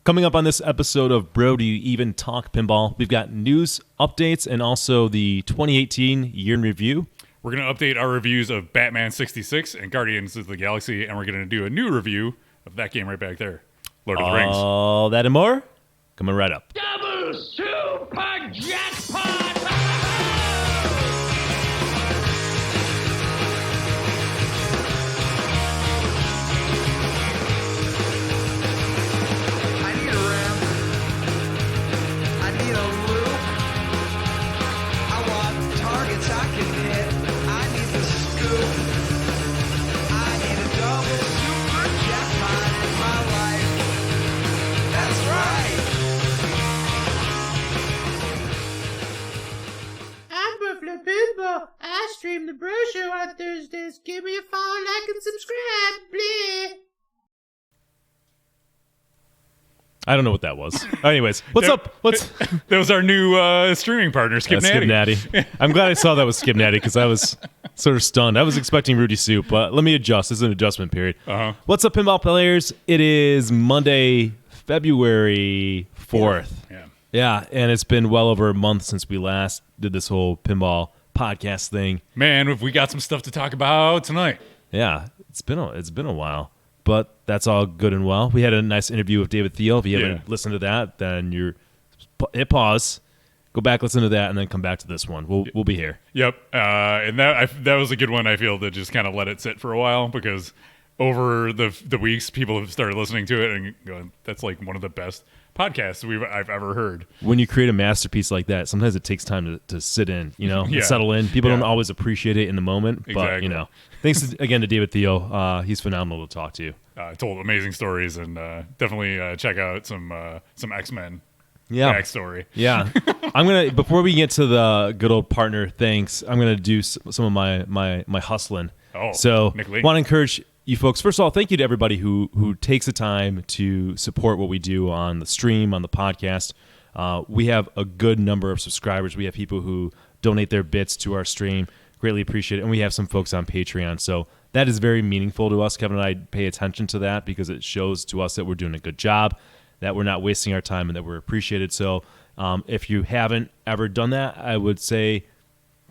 Coming up on this episode of Bro, Do You Even Talk Pinball, we've got news updates and also the 2018 year in review. We're going to update our reviews of Batman 66 and Guardians of the Galaxy, and we're going to do a new review of that game right back there, Lord of the Rings. All that and more coming right up. Double super jackpot! I need a ramp. I need a loop. I want targets I can hit. I need the scoop. I need a double super jackpot in my life. That's right. I'm Buffalo Pinball. I stream the Bro Show on Thursdays. Give me a follow, like, and subscribe, please. I don't know what that was. Anyways, what's up? That was our new streaming partner, Skip Natty. I'm glad I saw that was Skip Natty because I was sort of stunned. I was expecting Rudy Soup, but let me adjust. This is an adjustment period. Uh-huh. What's up, pinball players? It is Monday, February 4th. Yeah, and it's been well over a month since we last did this whole pinball podcast thing. Man, we got some stuff to talk about tonight. Yeah, it's been a while. But that's all good and well. We had a nice interview with David Thiel. If you haven't listened to that, then hit pause, go back, listen to that, and then come back to this one. We'll be here. Yep, and that was a good one. I feel that just kind of let it sit for a while because over the weeks, people have started listening to it and going, "That's like one of the best podcasts I've ever heard." When you create a masterpiece like that, sometimes it takes time to sit in, and settle in. People don't always appreciate it in the moment, exactly. But thanks again to David Thiel. He's phenomenal to talk to. Told amazing stories, and definitely check out some X-Men backstory. Yeah, I'm gonna before we get to the good old partner thanks, I'm gonna do some of my hustling. So want to encourage you folks. First of all, thank you to everybody who takes the time to support what we do on the stream, on the podcast. We have a good number of subscribers. We have people who donate their bits to our stream. Greatly appreciate it. And we have some folks on Patreon. So that is very meaningful to us. Kevin and I pay attention to that because it shows to us that we're doing a good job, that we're not wasting our time, and that we're appreciated. So if you haven't ever done that, I would say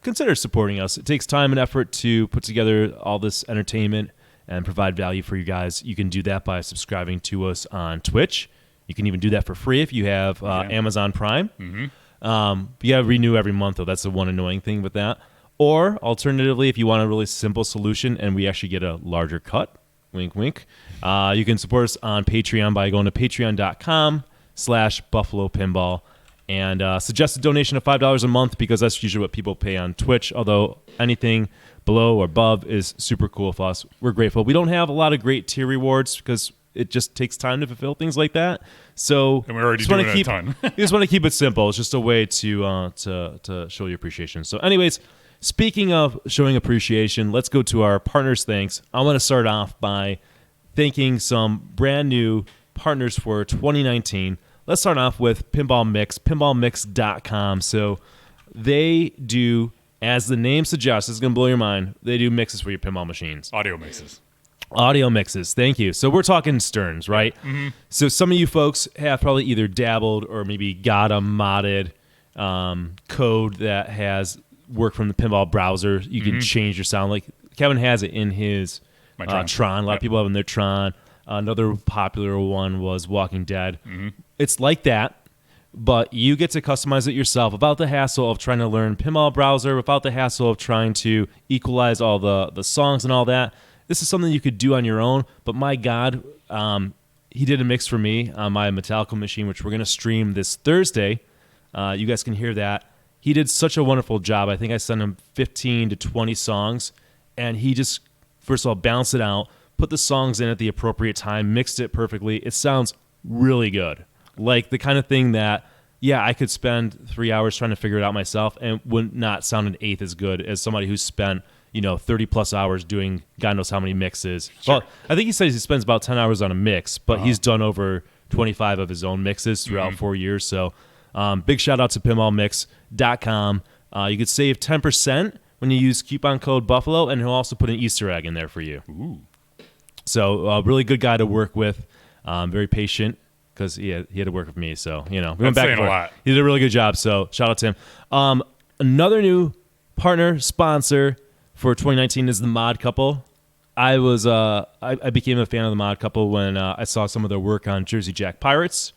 consider supporting us. It takes time and effort to put together all this entertainment and provide value for you guys. You can do that by subscribing to us on Twitch. You can even do that for free if you have Amazon Prime. Mm-hmm. You got to renew every month, though. That's the one annoying thing with that. Or alternatively, if you want a really simple solution and we actually get a larger cut, wink, wink, you can support us on Patreon by going to patreon.com/Buffalo Pinball and suggest a donation of $5 a month because that's usually what people pay on Twitch, although anything below or above is super cool for us. We're grateful. We don't have a lot of great tier rewards because it just takes time to fulfill things like that. So and we're already doing a ton. You just want to keep it simple. It's just a way to show your appreciation. So anyways, speaking of showing appreciation, let's go to our partners' thanks. I want to start off by thanking some brand new partners for 2019. Let's start off with Pinball Mix, pinballmix.com. So they do, as the name suggests, it's going to blow your mind, they do mixes for your pinball machines. Audio mixes. Audio mixes, thank you. So we're talking Stearns, right? Mm-hmm. So some of you folks have probably either dabbled or maybe got a modded code that has worked from the pinball browser. You can change your sound. Like Kevin has it in his Tron. A lot of people have in their Tron. Another popular one was Walking Dead. Mm-hmm. It's like that, but you get to customize it yourself without the hassle of trying to learn pinball browser, without the hassle of trying to equalize all the songs and all that. This is something you could do on your own, but my God, he did a mix for me on my Metallica machine, which we're going to stream this Thursday. You guys can hear that. He did such a wonderful job. I think I sent him 15 to 20 songs, and he just, first of all, balanced it out, put the songs in at the appropriate time, mixed it perfectly. It sounds really good. Like the kind of thing that, I could spend 3 hours trying to figure it out myself and would not sound an eighth as good as somebody who's spent 30-plus hours doing God knows how many mixes. Sure. Well, I think he says he spends about 10 hours on a mix, but he's done over 25 of his own mixes throughout 4 years. So big shout-out to pinballmix.com. You could save 10% when you use coupon code Buffalo, and he'll also put an Easter egg in there for you. Ooh. So really good guy to work with, very patient, because he had to work with me. So, we went That's back saying and a forth. lot. He did a really good job. So shout out to him. Another new partner sponsor for 2019 is the Mod Couple. I became a fan of the Mod Couple when I saw some of their work on Jersey Jack Pirates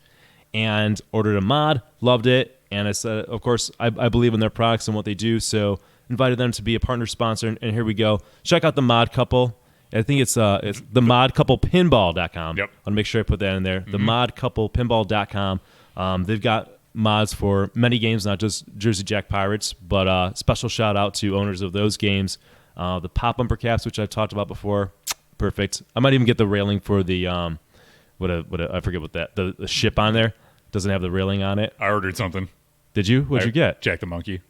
and ordered a mod, loved it. And I said, of course, I believe in their products and what they do. So invited them to be a partner sponsor. And here we go. Check out the Mod Couple. I think it's the modcouplepinball.com. Yep. I'll make sure I put that in there. The modcouplepinball.com. They've got mods for many games, not just Jersey Jack Pirates, but special shout out to owners of those games. The pop bumper caps, which I've talked about before, perfect. I might even get the railing for the I forget what the ship on there doesn't have the railing on it. I ordered something. Did you? What'd you get? Jack the Monkey.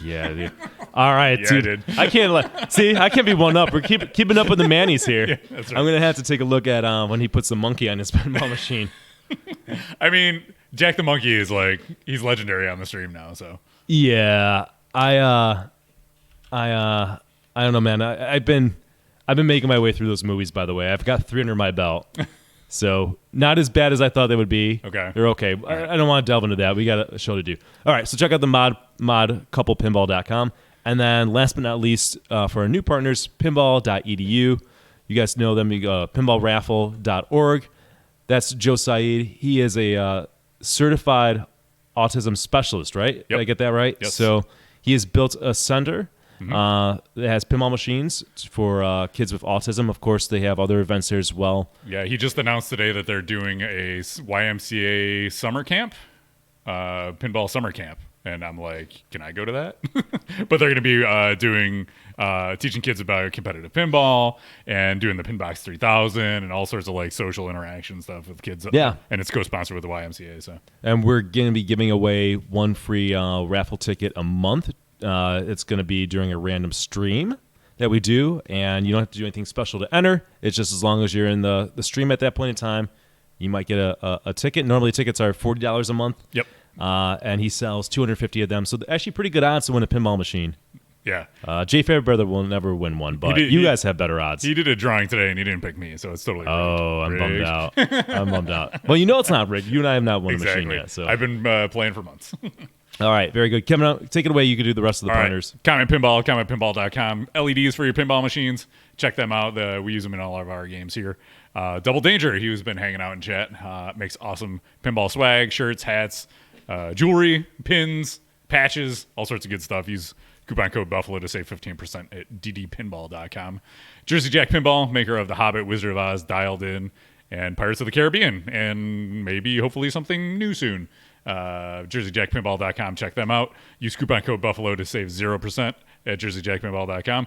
Yeah, dude. All right, Yeah, dude. I did. I can't be one up. We're keeping up with the Mannies here. Yeah, that's right. I'm gonna have to take a look at when he puts the monkey on his pinball machine. I mean, Jack the Monkey is he's legendary on the stream now. So Yeah, I don't know, man. I've been making my way through those movies. By the way, I've got 3 under my belt, so not as bad as I thought they would be. Okay. They're okay. I don't want to delve into that. We got a show to do. All right, so check out the modcouplepinball.com, and then last but not least, for our new partners, pinball.edu. You guys know them. You go pinballraffle.org. That's Joe Saeed. He is a certified autism specialist, right? Yep. Did I get that right? Yes. So he has built a center that has pinball machines for kids with autism. Of course, they have other events there as well. yeah, he just announced today that they're doing a YMCA summer camp, pinball summer camp, and I'm like, can I go to that? But they're going to be doing teaching kids about competitive pinball and doing the Pinbox 3000 and all sorts of social interaction stuff with kids. Yeah. And it's co-sponsored with the YMCA. So And we're going to be giving away one free raffle ticket a month. It's going to be during a random stream that we do, and you don't have to do anything special to enter. It's just as long as you're in the stream at that point in time, you might get a ticket. Normally, tickets are $40 a month. Yep. And he sells 250 of them. So actually pretty good odds to win a pinball machine. Yeah. Jay Fairbrother will never win one, but did- you he- guys have better odds. He did a drawing today and he didn't pick me, so it's totally rigged. Oh, I'm bummed Rigged. out. I'm bummed out. Well, it's not rigged. You and I have not won a Exactly. machine yet. So I've been playing for months. all right, very good. Kevin, take it away. You can do the rest of the All right. partners. Comment Pinball, commentpinball.com. LEDs for your pinball machines. Check them out. We use them in all of our games here. Double Danger, he's been hanging out in chat. Makes awesome pinball swag, shirts, hats, jewelry, pins, patches, all sorts of good stuff. Use coupon code Buffalo to save 15% at ddpinball.com. Jersey Jack Pinball, maker of The Hobbit, Wizard of Oz, Dialed In, and Pirates of the Caribbean, and maybe hopefully something new soon. JerseyJackPinball.com. Check them out. Use coupon code Buffalo to save 0% at JerseyJackPinball.com.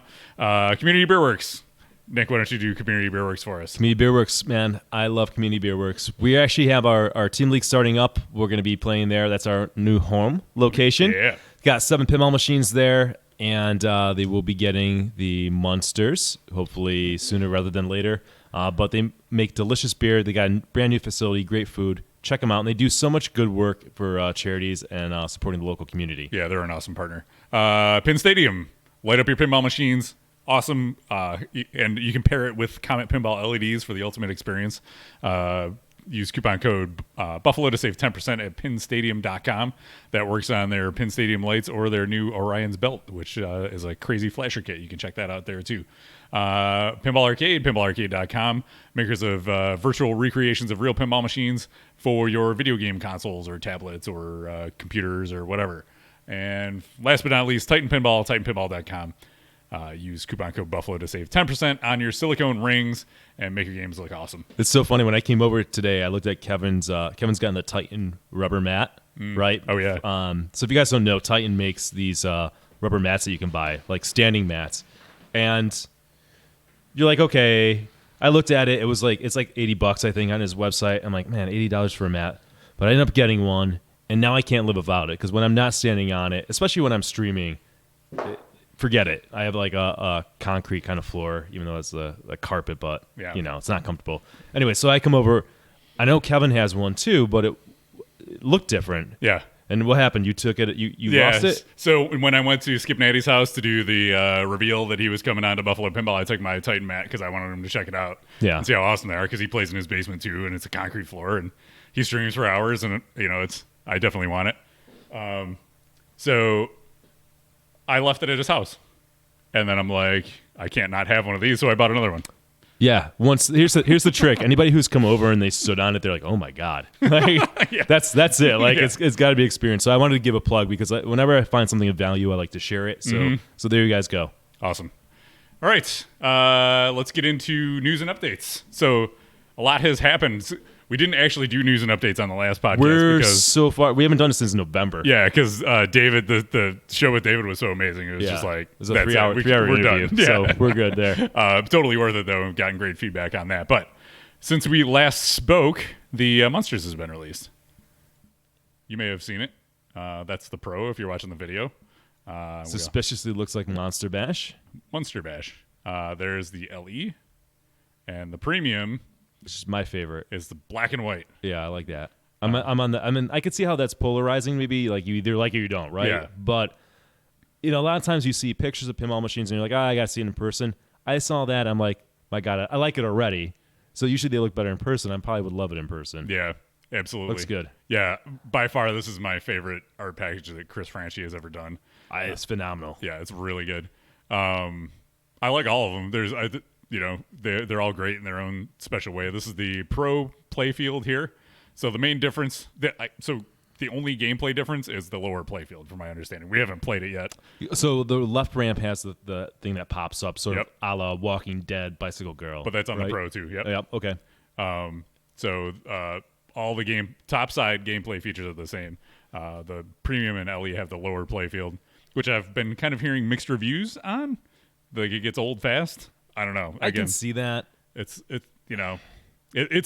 Community Beer Works. Nick, why don't you do Community Beer Works for us? Community Beer Works, man. I love Community Beer Works. We actually have our team league starting up. We're going to be playing there. That's our new home location. Yeah. Got 7 pinball machines there, and they will be getting the Munsters, hopefully sooner rather than later. But they make delicious beer. They got a brand new facility, great food. Check them out. And they do so much good work for charities and supporting the local community. Yeah, they're an awesome partner. Pin Stadium. Light up your pinball machines. Awesome. And you can pair it with Comet Pinball LEDs for the ultimate experience. Use coupon code Buffalo to save 10% at pinstadium.com. That works on their Pin Stadium lights or their new Orion's belt, which is a crazy flasher kit. You can check that out there too. Pinball Arcade, pinballarcade.com, makers of virtual recreations of real pinball machines for your video game consoles or tablets or computers or whatever. And last but not least, Titan Pinball, titanpinball.com. Use coupon code Buffalo to save 10% on your silicone rings and make your games look awesome. It's so funny. When I came over today, I looked at Kevin's gotten the Titan rubber mat, right? Oh, yeah. So if you guys don't know, Titan makes these rubber mats that you can buy, like standing mats. And you're like, okay. I looked at it. It's like $80, I think, on his website. I'm like, man, $80 for a mat. But I ended up getting one, and now I can't live without it because when I'm not standing on it, especially when I'm streaming, forget it. I have like a concrete kind of floor, even though it's a carpet, but Yeah. it's not comfortable. Anyway, so I come over. I know Kevin has one too, but it looked different. Yeah. And what happened? You took it. You lost it. So when I went to Skip Natty's house to do the reveal that he was coming on to Buffalo Pinball, I took my Titan mat because I wanted him to check it out. Yeah. And see how awesome they are, because he plays in his basement too, and it's a concrete floor, and he streams for hours, and I definitely want it. So I left it at his house, and then I'm like, I can't not have one of these, so I bought another one. Yeah. Here's the trick. Anybody who's come over and they stood on it, they're like, "Oh my god!" Like, Yeah. that's it. Like Yeah. it's got to be experienced. So I wanted to give a plug because whenever I find something of value, I like to share it. So so there you guys go. Awesome. All right, let's get into news and updates. So a lot has happened. We didn't actually do news and updates on the last podcast We're because so far. We haven't done it since November. yeah, because David, the show with David was so amazing. It was just like it was a that's 3 hour it. we're We're interview. done. So Yeah. we're good there. Totally worth it though. We've gotten great feedback on that. But since we last spoke, the Munsters has been released. You may have seen it. That's the Pro if you're watching the video. Suspiciously looks like Monster Bash, Munster Bash. There's the LE, and the Premium which is my favorite. is the black and white. Yeah, I like that. I could see how that's polarizing. Maybe like you either like it or you don't, right? Yeah. But a lot of times you see pictures of pinball machines and you're like, I gotta see it in person. I saw that. I'm like, my God, I like it already. So usually they look better in person. I probably would love it in person. Yeah, absolutely. Looks good. Yeah, by far, this is my favorite art package that Chris Franchi has ever done. It's phenomenal. Yeah, it's really good. I like all of them. They're all great in their own special way. This is the Pro playfield here. So the main difference, the only gameplay difference is the lower playfield, from my understanding. We haven't played it yet. So the left ramp has the thing that pops up, sort Yep. of a la Walking Dead Bicycle Girl. But that's on right? the Pro too. Yep. Yep. Okay. All the top side gameplay features are the same. The Premium and LE have the lower playfield, which I've been kind of hearing mixed reviews on. Like it gets old fast. I don't know. I can see that. It's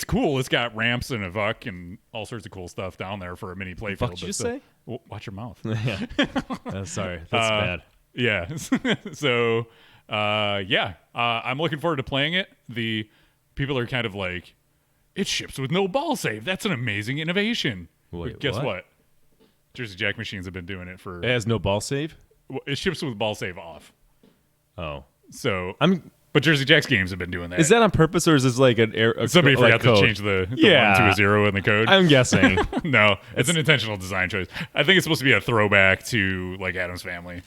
cool. It's got ramps and a VUC and all sorts of cool stuff down there for a mini playfield. Fuck, did you say? Watch your mouth. Yeah. Sorry, that's bad. Yeah. So, I'm looking forward to playing it. The people are kind of like, it ships with no ball save. That's an amazing innovation. Wait, But guess what? what? Jersey Jack machines have been doing it for. It has no ball save. It ships with ball save off. Oh, So I'm. But Jersey Jack's games have been doing that. Is that on purpose or is this like a Somebody forgot code? to change the 1 Yeah. to a 0 in the code? I'm guessing. No, it's an intentional design choice. I think it's supposed to be a throwback to like Addams Family.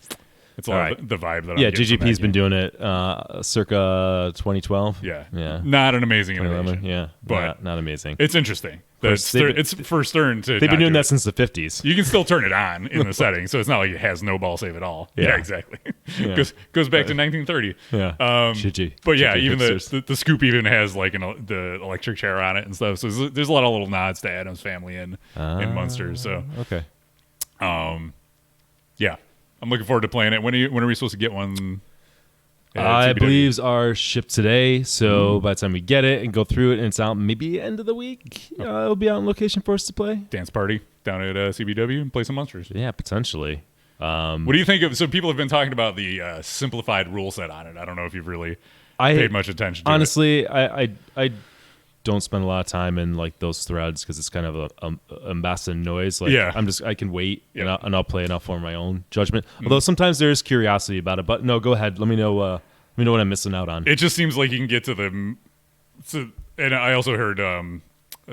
It's a lot All of the vibe that I'm Yeah, getting from GGP's that been game. doing it circa 2012. Yeah. Yeah. Not an amazing 2011. innovation. Yeah, But not amazing. it's interesting. course, they've been- It's for Stern to. They've not been doing do that it. since the 50s. You can still turn it on in the settings, so it's not like it has no ball save at all. Yeah. Exactly. Yeah. Goes back to 1930. Yeah. But yeah, GG even hipsters. the scoop even has like the electric chair on it and stuff. So there's a lot of little nods to Addams Family in Munsters. So Okay. yeah, I'm looking forward to playing it. When are we supposed to get one? I TBW? believe are shipped today, so by the time we get it and go through it, and it's out maybe end of the week, it'll be out on location for us to play. Dance party down at CBW and play some Munsters. Yeah, potentially. What do you think of? So people have been talking about the simplified rule set on it. I don't know if you've really I paid much attention to honestly, I don't spend a lot of time in like those threads because it's kind of a mess and noise. Like, Yeah. I can wait Yeah. and I'll play enough for my own judgment. Although sometimes there is curiosity about it. But no, go ahead. Let me know. Let me know what I'm missing out on. it. Just seems like you can get to the. So, and I also heard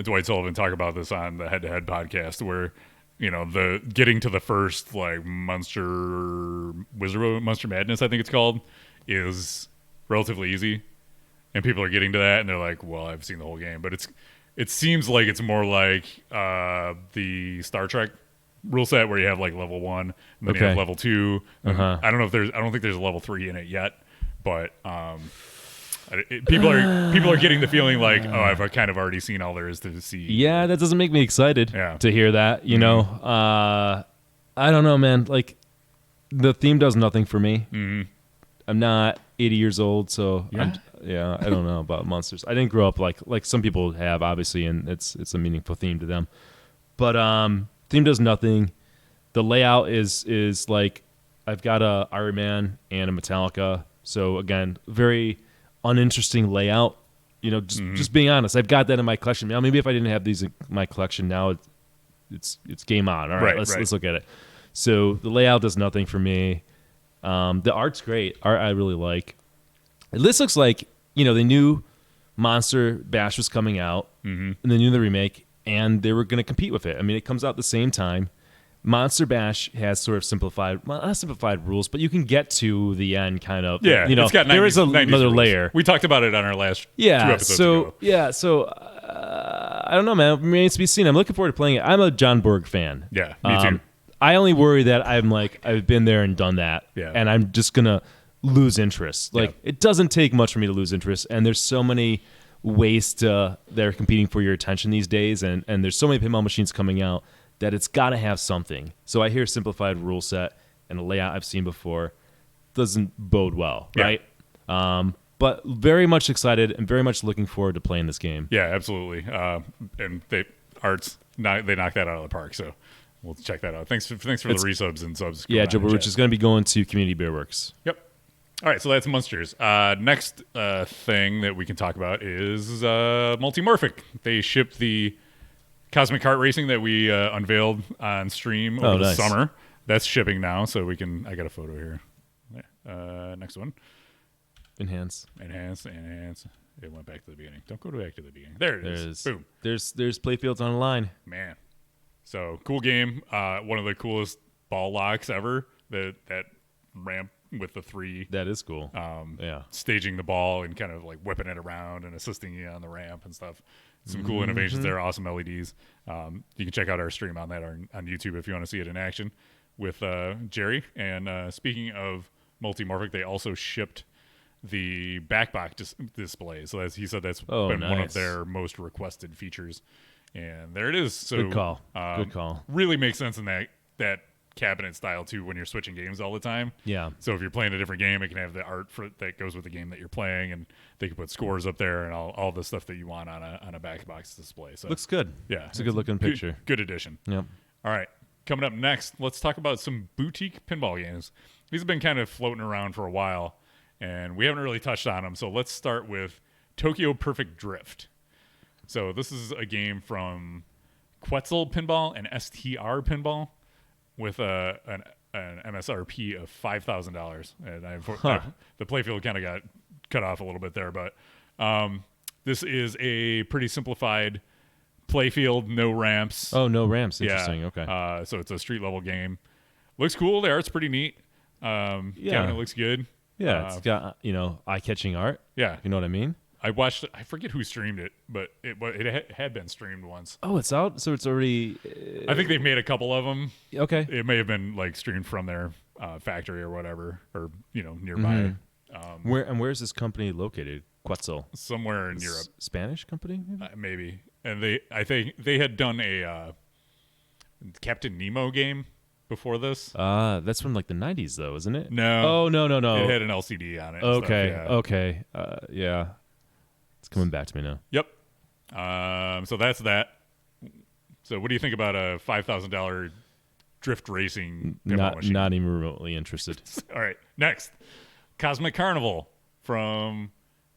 Dwight Sullivan talk about this on the Head to Head podcast, where the getting to the first like Munster Madness, I think it's called, is relatively easy. And people are getting to that, and they're like, "Well, I've seen the whole game," but it seems like it's more like the Star Trek rule set where you have like level 1, and then you have Okay. level 2. Uh-huh. I don't think there's a level 3 in it yet, but people are getting the feeling like, oh, I've kind of already seen all there is to see. Yeah, that doesn't make me excited Yeah. to hear that. I don't know, man. Like the theme does nothing for me. Mm-hmm. I'm not 80 years old, so Yeah. I don't know about Munsters. I didn't grow up like some people have, obviously, and it's a meaningful theme to them. But theme does nothing. The layout is like I've got a Iron Man and a Metallica. So again, very uninteresting layout. Just being honest, I've got that in my collection. Now, maybe if I didn't have these in my collection now, it's game on. All Right, right, right. let's look at it. So the layout does nothing for me. The art's great. Art I really like. This looks like, they knew Monster Bash was coming out, and they knew the remake, and they were going to compete with it. I mean, it comes out at the same time. Monster Bash has sort of not simplified rules, but you can get to the end kind of. Yeah, it's got 90s, there is 90s another rules. layer. We talked about it on our last 2 episodes ago. I don't know, man. It remains to be seen. I'm looking forward to playing it. I'm a John Borg fan. Yeah, me too. I only worry that I've been there and done that, Yeah. and I'm just gonna lose interest. Like it doesn't take much for me to lose interest, and there's so many ways that are competing for your attention these days, and there's so many pinball machines coming out that it's got to have something. So I hear simplified rule set and a layout I've seen before doesn't bode well, Yeah. right? But very much excited and very much looking forward to playing this game. Yeah, absolutely. And they knocked that out of the park. So we'll check that out. Thanks for the resubs and subs. Yeah, going Joe, on in which chat. is going to be going to Community Beer Works. Yep. All right, so that's Munsters. Next thing that we can talk about is Multimorphic. They shipped the Cosmic Kart Racing that we unveiled on stream over the nice. summer. That's shipping now, so we can. I got a photo here. Next one. Enhance. Enhance. It went back to the beginning. Don't go back to the beginning. There it is. Boom. There's playfields online. Man. So cool game. One of the coolest ball locks ever. That ramp with the 3 That is cool. Yeah. staging the ball and kind of like whipping it around and assisting you on the ramp and stuff. Some Mm-hmm. cool innovations there. Awesome LEDs. You can check out our stream on that on YouTube if you want to see it in action with Jerry. And speaking of Multimorphic, they also shipped the backbox display. So he said that's been one of nice. their most requested features. And there it is. So Good call. Good call. Really makes sense in that cabinet style too when you're switching games all the time. Yeah. So if you're playing a different game, it can have the art that goes with the game that you're playing, and they can put scores up there and all the stuff that you want on a backbox display. So Looks good. yeah, It's a good looking picture. Good addition. Yep. All right, coming up next, let's talk about some boutique pinball games. These have been kind of floating around for a while, and we haven't really touched on them. So let's start with Tokyo Perfect Drift. So this is a game from Quetzal Pinball and STR Pinball with an MSRP of $5,000, and the playfield kind of got cut off a little bit there, but this is a pretty simplified playfield, no ramps. Oh, no ramps. Interesting. Okay. So it's a street level game. Looks cool. The art's pretty neat. Cabinet looks good. Yeah, it's got eye-catching art. Yeah, You know what I mean? I watched. I forget who streamed it, but it had been streamed once. Oh, it's out. So it's already. I think they've made a couple of them. Okay. It may have been like streamed from their factory or whatever, or nearby. Where's this company located? Quetzal. Somewhere in Europe, Spanish company? Maybe? maybe. And I think they had done a Captain Nemo game before this. That's from like the 90s, though, isn't it? No. Oh, no. It had an LCD on it. and Okay. stuff, yeah. Okay. Yeah. It's coming back to me now. Yep. So that's that. So what do you think about a $5,000 drift racing pinball machine? Not even remotely interested. All right. Next, Cosmic Carnival from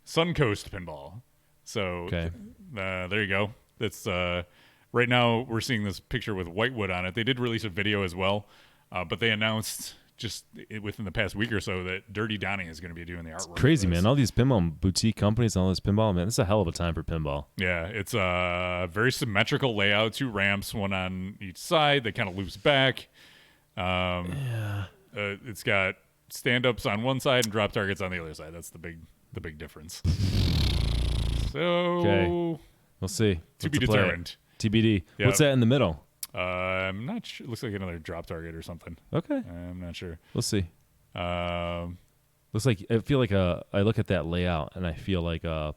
Suncoast Pinball. So Okay. there you go. That's right now we're seeing this picture with Whitewood on it. They did release a video as well, but they announced just within the past week or so that Dirty Donny is going to be doing the artwork. Crazy, for this. man. All these pinball boutique companies and all this pinball, man. This is a hell of a time for pinball. Yeah, it's a very symmetrical layout. 2 ramps, one on each side. That kind of loops back. It's got stand-ups on one side and drop targets on the other side. That's the big difference. So Okay. We'll see. to be What's the play? determined. TBD. Yep. What's that in the middle? I'm not sure. It looks like another drop target or something. Okay. I'm not sure. We'll see. Um, Looks like I feel like I look at that layout and I feel like a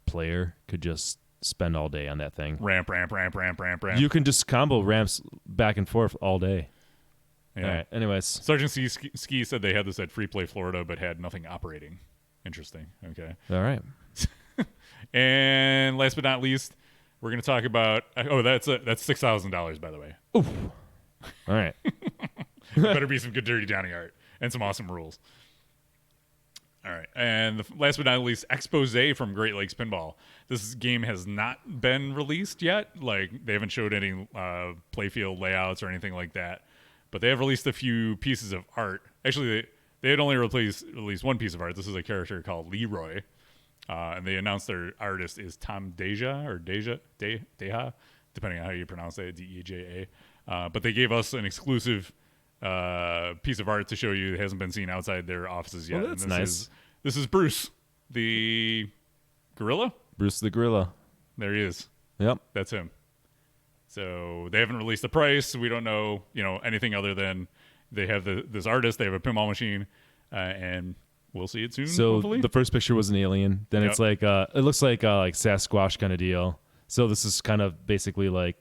player could just spend all day on that thing. ramp. You can just combo ramps back and forth all day. Yeah. All right. Anyways, Sergeant Ski said they had this at Free Play Florida, but had nothing operating. Interesting. Okay. all right. And last but not least, we're going to talk about. Oh, that's $6,000, by the way. All right. Better be some good Dirty Donny art and some awesome rules. All right. And last but not least, Exposé from Great Lakes Pinball. This game has not been released yet. Like, they haven't showed any playfield layouts or anything like that. But they have released a few pieces of art. Actually, they had only released one piece of art. This is a character called Leroy. And they announced their artist is Tom Deja, or Deja, depending on how you pronounce it, Deja. But they gave us an exclusive piece of art to show you. It hasn't been seen outside their offices yet. Well, that's nice. This is Bruce, the gorilla. Bruce the gorilla. There he is. Yep. That's him. So they haven't released the price. We don't know, anything other than they have this artist. They have a pinball machine, and we'll see it soon. So hopefully. the first picture was an alien. Then it's like it looks like Sasquatch kind of deal. So this is kind of basically like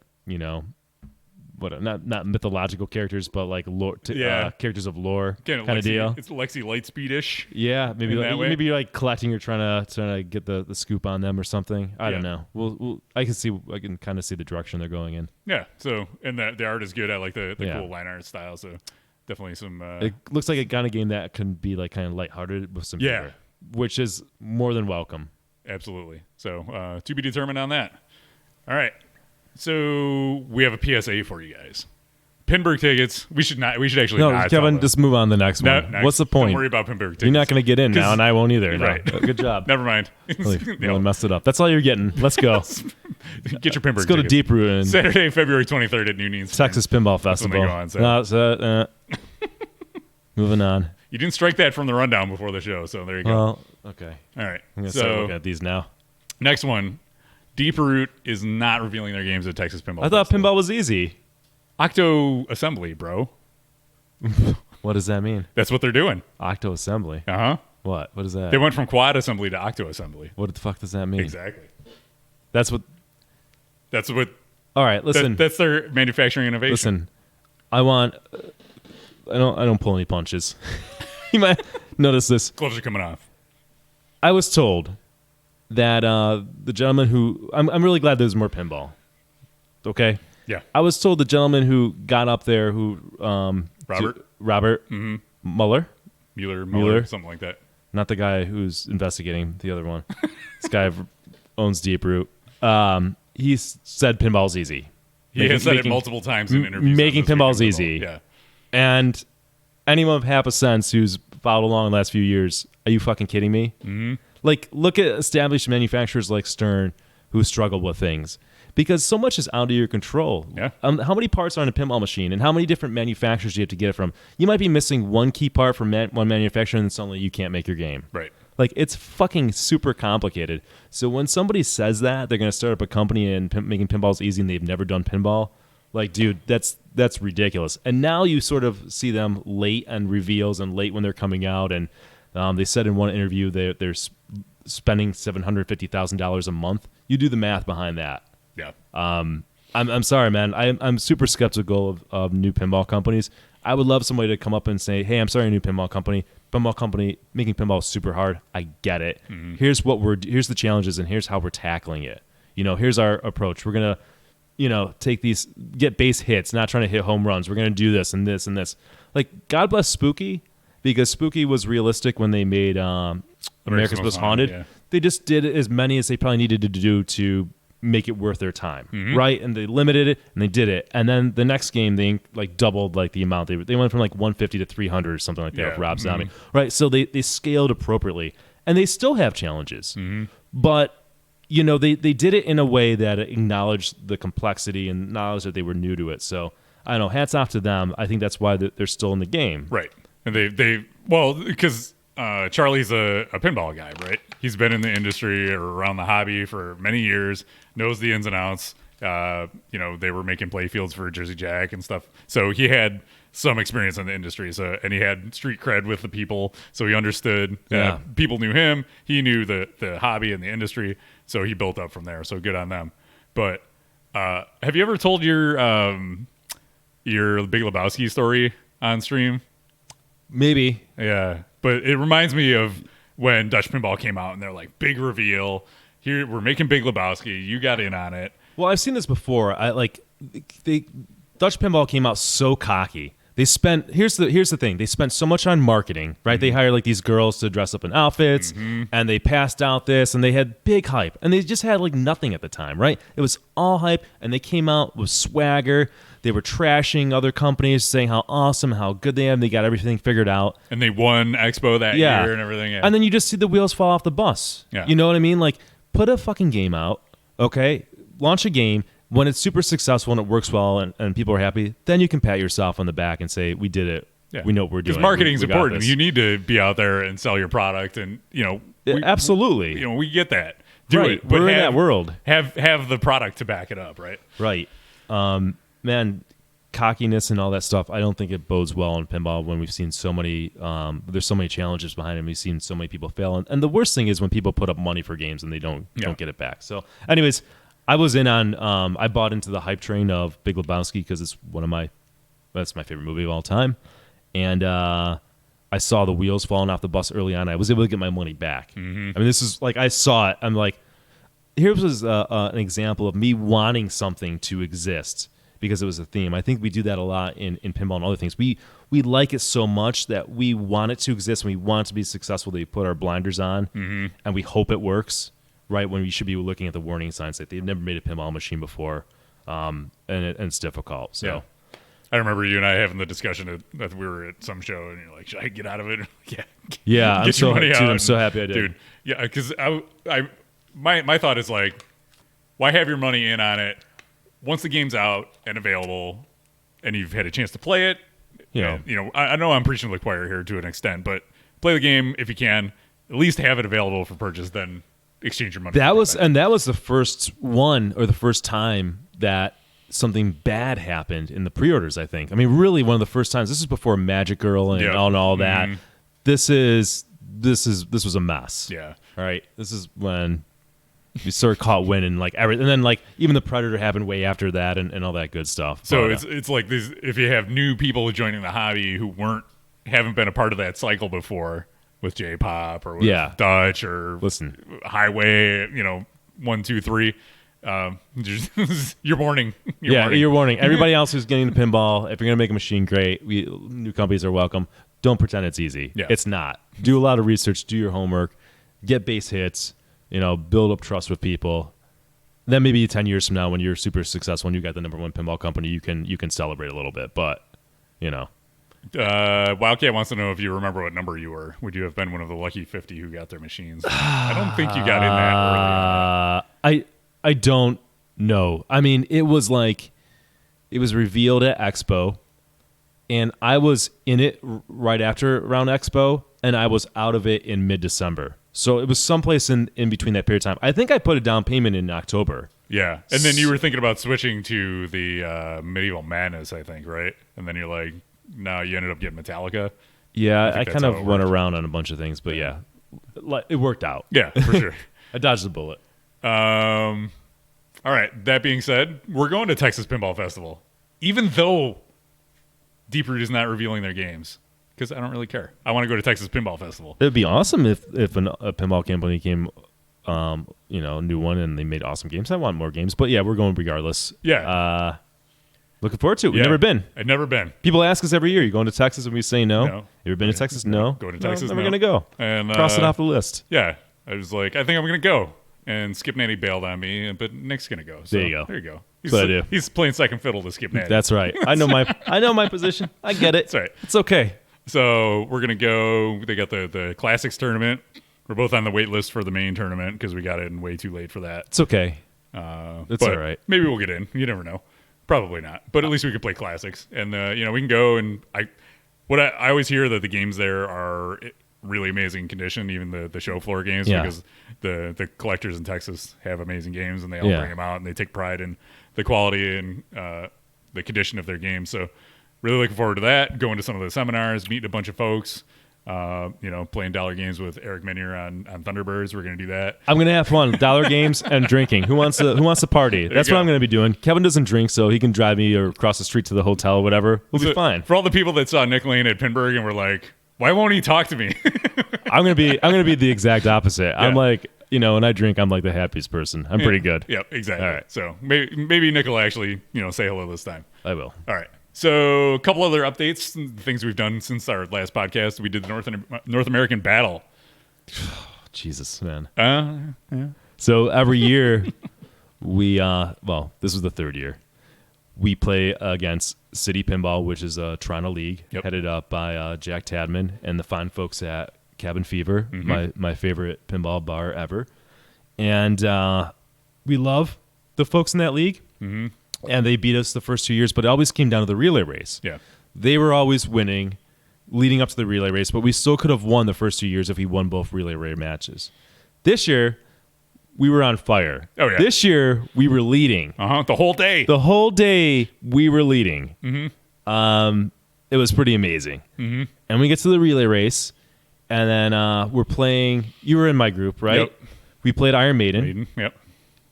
not mythological characters, but like lore, characters of lore kind of deal. It's Lexi Lightspeed-ish. Yeah, maybe maybe you're like collecting or trying to get the scoop on them or something. I don't know. I can kind of see the direction they're going in. Yeah. So and the art is good. I like the cool line art style. So definitely some. It looks like a kind of game that can be like kind of lighthearted with some humor, which is more than welcome. Absolutely. So to be determined on that. All right. So we have a PSA for you guys. Pinburg tickets. We should actually not. Kevin, just move on to the next one. Next. What's the point? Don't worry about Pinburg tickets. You're not going to get in now, and I won't either. Right. No. Good job. Never mind. Really messed it up. That's all you're getting. Let's go. Get your Pinburg Let's go to tickets. Deeproot and Saturday, February 23rd at Noon East. Texas Pinball Festival. Moving on. You didn't strike that from the rundown before the show, so there you go. Well, okay. All right. I'm going to start looking at these now. Next one. Deeproot is not revealing their games at Texas Pinball. I thought Festival. pinball was easy. Octo Assembly, bro. What does that mean? That's what they're doing. Octo Assembly. Uh-huh. What? What is that? They went from Quad Assembly to Octo Assembly. What the fuck does that mean? Exactly. That's what. All right, listen. That's their manufacturing innovation. Listen, I want. I don't pull any punches. You might notice this. Gloves are coming off. I was told that the gentleman who I'm really glad there's more pinball. Okay. Yeah. I was told the gentleman who got up there Robert Mueller, something like that. not the guy who's investigating the other one. This guy owns Deeproot. He said pinball's easy. He has said it multiple times in interviews. Making pinball's easy. Yeah. And anyone with half a sense who's followed along the last few years, are you fucking kidding me? Mm-hmm. Like, look at established manufacturers like Stern who struggle with things. Because so much is out of your control. Yeah. How many parts are on a pinball machine, and how many different manufacturers do you have to get it from? You might be missing one key part from one manufacturer, and suddenly you can't make your game. Right. Like, it's fucking super complicated. So when somebody says that they're going to start up a company and making pinballs easy, and they've never done pinball, like, dude, that's ridiculous. And now you sort of see them late on reveals and late when they're coming out, and they said in one interview they're spending $750,000 a month. You do the math behind that. Yeah. I'm sorry, man. I'm super skeptical of new pinball companies. I would love somebody to come up and say, "Hey, I'm starting a new pinball company. Pinball company making pinball is super hard. I get it. Mm-hmm. Here's the challenges, and here's how we're tackling it. Here's our approach. We're gonna, take these, get base hits, not trying to hit home runs. We're gonna do this and this and this. Like, God bless Spooky, because Spooky was realistic when they made America's Most Haunted. Yeah. They just did as many as they probably needed to do to make it worth their time, right? And they limited it, and they did it. And then the next game, they doubled the amount. They went from 150 to 300 or something like that with Rob Zombie, right? So they scaled appropriately, and they still have challenges, but they did it in a way that acknowledged the complexity and acknowledged that they were new to it. So I don't know. Hats off to them. I think that's why they're still in the game, right? And because Charlie's a pinball guy, right? He's been in the industry or around the hobby for many years, knows the ins and outs. They were making play fields for Jersey Jack and stuff. So he had some experience in the industry. And he had street cred with the people. So he understood. People knew him. He knew the hobby and the industry. So he built up from there. So good on them. But have you ever told your Big Lebowski story on stream? Maybe. Yeah. But it reminds me of when Dutch Pinball came out, and they're like, big reveal. Here, we're making Big Lebowski. You got in on it. Well, I've seen this before. Dutch Pinball came out so cocky. They spent here's the thing. They spent so much on marketing, right? They hired like these girls to dress up in outfits, and they passed out this, and they had big hype, and they just had like nothing at the time, right? It was all hype, and they came out with swagger. They were trashing other companies, saying how awesome, how good they are, and they got everything figured out. And they won Expo that year and everything. Yeah. And then you just see the wheels fall off the bus. Yeah. You know what I mean? Like, put a fucking game out, okay? Launch a game. When it's super successful and it works well and people are happy, then you can pat yourself on the back and say, we did it. Yeah. We know what we're doing. Because marketing's We got important. this. You need to be out there and sell your product, and Absolutely. we get that. Do Right. it. But We're in that world. Have the product to back it up, right? Right. Man, cockiness and all that stuff, I don't think it bodes well in pinball when we've seen so many, there's so many challenges behind it. We've seen so many people fail. And the worst thing is when people put up money for games and they don't get it back. So anyways, I was in on, I bought into the hype train of Big Lebowski because it's that's my favorite movie of all time. And I saw the wheels falling off the bus early on. I was able to get my money back. Mm-hmm. I mean, this is like, I saw it. I'm like, here was an example of me wanting something to exist because it was a theme. I think we do that a lot in pinball and other things. We like it so much that we want it to exist and we want it to be successful that we put our blinders on and we hope it works. Right when we should be looking at the warning signs that they've never made a pinball machine before, and it's difficult. So, Yeah. I remember you and I having the discussion that we were at some show, and you're like, "Should I get out of it?" yeah, I'm Get your money out. I'm so happy I did, dude. Yeah, because my thought is like, why have your money in on it once the game's out and available, and you've had a chance to play it? Yeah, I know I'm preaching to the choir here to an extent, but play the game if you can. At least have it available for purchase. Then exchange your money. That was the first one or the first time that something bad happened in the pre-orders. I think. I mean, really, one of the first times. This is before Magic Girl and all that. Mm-hmm. This was a mess. Yeah. All right. This is when we sort of caught wind and like everything, and then like even the Predator happened way after that and all that good stuff. So but, it's like this: if you have new people joining the hobby who haven't been a part of that cycle before with J-pop or with Dutch or Highway, 1, 2, 3. You're warning. You're warning. Everybody else who's getting into pinball, if you're going to make a machine, great. New companies are welcome. Don't pretend it's easy. Yeah. It's not. Do a lot of research. Do your homework. Get base hits. Build up trust with people. Then maybe 10 years from now, when you're super successful and you got the #1 pinball company, you can celebrate a little bit. But Wildcat wants to know if you remember what number you were. Would you have been one of the lucky 50 who got their machines? I don't think you got in that early. I don't know. I mean, it was revealed at Expo, and I was in it right around Expo, and I was out of it in mid-December. So it was someplace in between that period of time. I think I put a down payment in October. Yeah, and then you were thinking about switching to the Medieval Madness, I think, right? And then you're like, no, you ended up getting Metallica. Yeah, I kind of went around on a bunch of things, but yeah, it worked out. Yeah, for sure. I dodged the bullet. All right, that being said, we're going to Texas Pinball Festival, even though Deeproot is not revealing their games, because I don't really care. I want to go to Texas Pinball Festival. It'd be awesome if a pinball company came, new one, and they made awesome games. I want more games, but yeah, we're going regardless. Yeah. Looking forward to it. We've never been. I've never been. People ask us every year, you going to Texas? And we say no. No. You ever been to Texas? No. Going to Texas? Never No. going to go. And cross it off the list. Yeah. I was like, I think I'm going to go. And Skip Natty bailed on me, but Nick's going to go. So there you go. There you go. That's what I do. He's playing second fiddle to Skip Natty. That's right. I know my position. I get it. That's right. It's okay. So we're going to go. They got the Classics tournament. We're both on the wait list for the main tournament because we got in way too late for that. It's okay. It's all right. Maybe we'll get in. You never know. Probably not. But at least we can play Classics. And, we can go. And I always hear that the games there are really amazing condition, even the show floor games, because the collectors in Texas have amazing games and they all bring them out and they take pride in the quality and the condition of their games. So really looking forward to that, going to some of the seminars, meeting a bunch of folks, playing dollar games with Eric Menier on Thunderbirds. We're going to do that. I'm going to have fun. Dollar games and drinking. Who wants to party? That's what I'm going to be doing. Kevin doesn't drink, so he can drive me or across the street to the hotel or whatever. We'll be fine. For all the people that saw Nick Lane at Pinburg and were like, why won't he talk to me? I'm gonna be the exact opposite. Yeah. I'm like, when I drink, I'm like the happiest person. I'm pretty good. Yep, exactly. All right. So maybe Nick will actually, say hello this time. I will. All right. So a couple other updates, things we've done since our last podcast. We did the North American Battle. Jesus, man. Yeah. So every year we, this was the third year. We play against City Pinball, which is a Toronto league headed up by Jack Tadman and the fine folks at Cabin Fever, my favorite pinball bar ever. And we love the folks in that league. Mm-hmm. And they beat us the first 2 years, but it always came down to the relay race. Yeah. They were always winning leading up to the relay race, but we still could have won the first 2 years if we won both relay race matches. This year, we were on fire. Oh, yeah. This year, we were leading. The whole day. The whole day, we were leading. Mm-hmm. It was pretty amazing. Mm-hmm. And we get to the relay race, and then we're playing. You were in my group, right? Yep. We played Iron Maiden. Yep.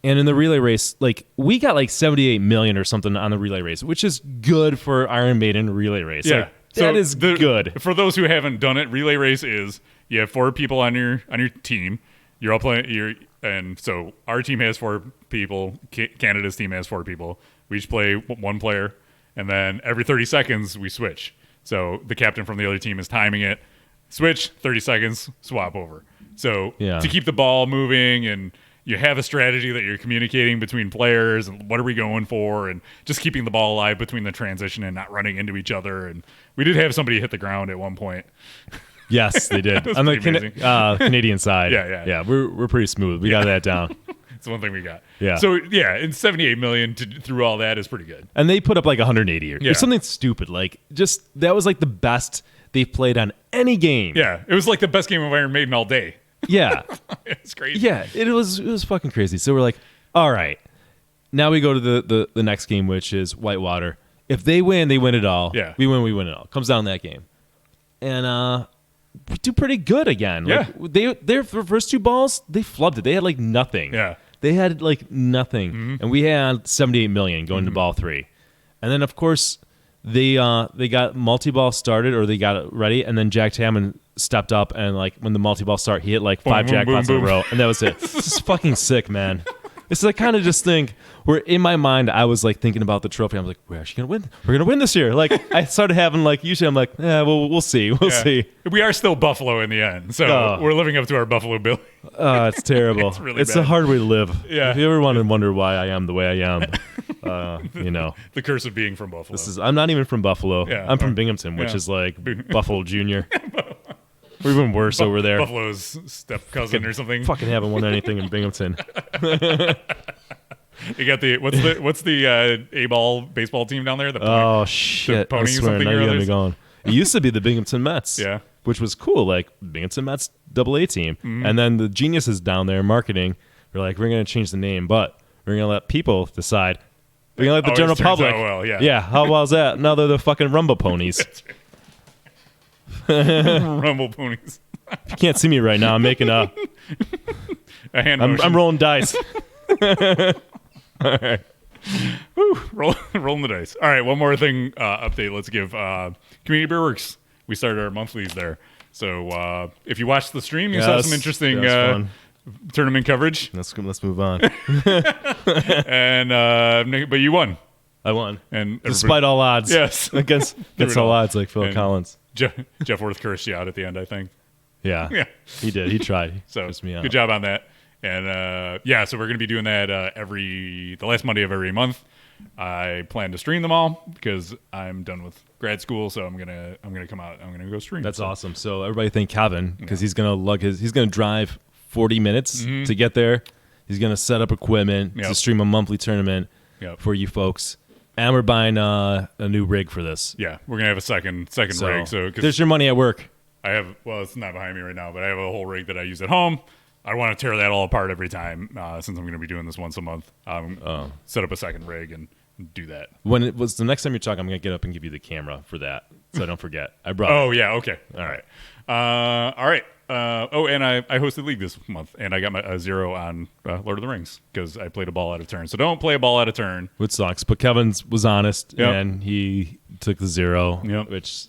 And in the relay race, we got 78 million or something on the relay race, which is good for Iron Maiden relay race. Yeah. That is good. For those who haven't done it, relay race is you have 4 people on your team. You're all playing. And so our team has 4 people. Canada's team has 4 people. We each play 1 player, and then every 30 seconds we switch. So the captain from the other team is timing it. Switch, 30 seconds, swap over. So to keep the ball moving, and you have a strategy that you're communicating between players, and what are we going for, and just keeping the ball alive between the transition and not running into each other. And we did have somebody hit the ground at one point. Yes, they did. On the Canadian side. Yeah. We're pretty smooth. We got that down. It's one thing we got. Yeah. So and 78 million through all that is pretty good. And they put up 180 or something stupid. That was the best they've played on any game. Yeah, it was the best game of Iron Maiden all day. Yeah. It's crazy. Yeah, it was fucking crazy. So we're all right. Now we go to the next game, which is Whitewater. If they win it all. Yeah. We win it all. Comes down to that game. And we do pretty good again. Yeah. Their first 2 balls, they flubbed it. They had nothing. Yeah. They had nothing. Mm-hmm. And we had 78 million going to ball 3. And then of course they got multi-ball started, or they got it ready, and then Jack Tammon stepped up, and when the multi-ball start, he hit 5 jackpots in a row, and that was it. This is fucking sick, man. It's kind of just thing where in my mind I was thinking about the trophy. I'm like, we're actually gonna win. We're gonna win this year. I started having usually I'm like, we'll see. We'll see. We are still Buffalo in the end, so we're living up to our Buffalo Bill. It's terrible. It's really it's bad. a hard way to live. Yeah. If you ever want to wonder why I am the way I am, The curse of being from Buffalo. I'm not even from Buffalo. Yeah. I'm from Binghamton, which is Buffalo Junior. Or even worse over there. Buffalo's step cousin or something. Fucking haven't won anything in Binghamton. You got what's the A-ball baseball team down there? Oh shit! Pony I swear, something now or you got me others? going. It used to be the Binghamton Mets. Yeah. Which was cool, Binghamton Mets AA team. Mm-hmm. And then the geniuses down there marketing were we're going to change the name, but we're going to let people decide. We're going to let the general Always turns public. out well, yeah. Yeah, how well is that? Now they're the fucking Rumble Ponies. Rumble ponies. You can't see me right now. I'm making a hand I'm motion. rolling dice. All right. Woo, rolling the dice. All right, one more thing update. Let's give Community Beer Works. We started our monthlies there. So if you watched the stream, you saw some interesting tournament coverage. Let's move on. And but you won. I won. And despite all odds. Yes. Against all odds, like Phil And Collins. Jeff Worth cursed you out at the end, I think. Yeah. He did. He tried. So Cursed me out. good job on that. And so we're going to be doing that the last Monday of every month. I plan to stream them all because I'm done with grad school, so I'm gonna come out. I'm gonna go stream. That's awesome. So everybody thank Kevin because he's gonna drive 40 minutes to get there. He's gonna set up equipment to stream a monthly tournament for you folks. And we're buying a new rig for this. Yeah, we're gonna have a second rig. So there's your money at work. I have it's not behind me right now, but I have a whole rig that I use at home. I want to tear that all apart every time since I'm going to be doing this once a month. Set up a second rig and do that. When it was the next time you talk, I'm going to get up and give you the camera for that, so I don't forget. I brought. Oh yeah, okay, all right. And I hosted League this month, and I got my 0 on Lord of the Rings because I played a ball out of turn. So don't play a ball out of turn. Which sucks, but Kevin was honest and he took the 0, which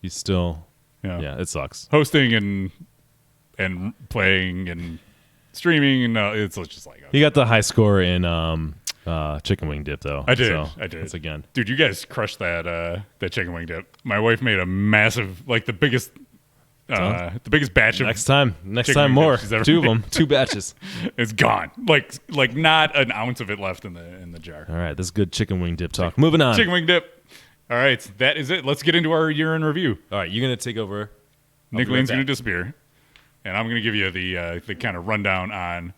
he's still. Yeah, it sucks. Hosting and playing and streaming, and it's just like he got the high score in chicken wing dip though. I did. So, I did. once again. Dude, you guys crushed that chicken wing dip. My wife made a massive, like the biggest batch of Next time chicken wing more. dip she's ever 2 of made. them, 2 batches. It's gone. Like not an ounce of it left in the jar. All right, this is good chicken wing dip talk. Moving on. Chicken wing dip. All right, that is it. Let's get into our year in review. All right, you're gonna take over. Nick be right Lane's going to back. disappear, and I'm going to give you the kind of rundown on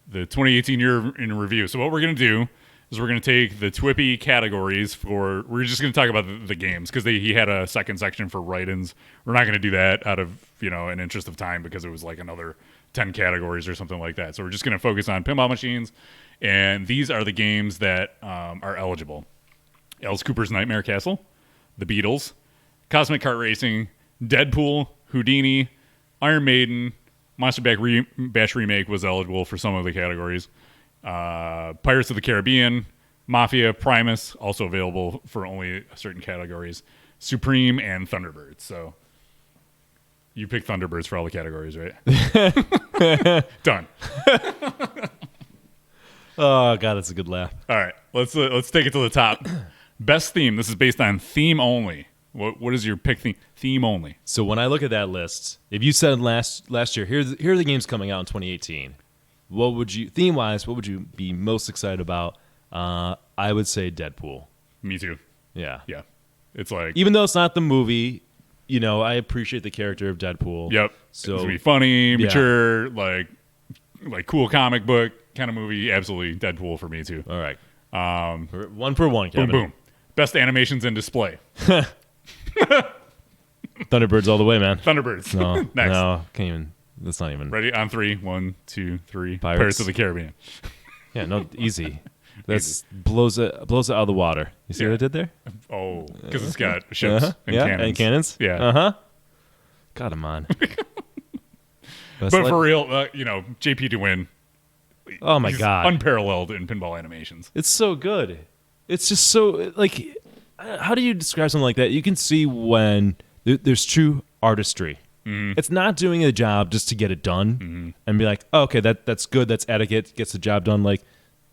the 2018 year in review. So what we're going to do is we're going to take the TWIPY categories we're just going to talk about the games because he had a second section for write-ins. We're not going to do that out of an interest of time because it was like another 10 categories or something like that. So we're just going to focus on pinball machines, and these are the games that are eligible: Alice Cooper's Nightmare Castle, The Beatles, Cosmic Kart Racing, Deadpool, Houdini, Iron Maiden, Monster Bash Remake was eligible for some of the categories. Pirates of the Caribbean, Mafia, Primus, also available for only certain categories. Supreme and Thunderbirds. So you pick Thunderbirds for all the categories, right? Done. Oh god, that's a good laugh. All right, let's take it to the top. Best theme. This is based on theme only. What is your pick theme? Theme only. So when I look at that list, if you said last year, here are the games coming out in 2018. What would you theme-wise? What would you be most excited about? I would say Deadpool. Me too. Yeah. Yeah. It's like Even though it's not the movie, I appreciate the character of Deadpool. Yep. So it's gonna be funny, mature, like cool comic book kind of movie. Absolutely, Deadpool for me too. all right. One for one, Boom, Kevin. boom. Best animations and display. Thunderbirds all the way, man. Thunderbirds. No, Next. no, can't even. That's not even. Ready on 3. 1, 2, 3. Pirates. Pirates of the Caribbean. Yeah, no, easy. That's blows it out of the water. You see what I did there? Oh, because it's got ships and yeah, cannons. and cannons. Yeah. Got him on. But for real, JP to win. Oh my He's god, unparalleled in pinball animations. it's so good. It's just so like. How do you describe something like that? You can see when there's true artistry. Mm-hmm. It's not doing a job just to get it done and be like, oh, okay, that's good, that's etiquette, gets the job done. Like,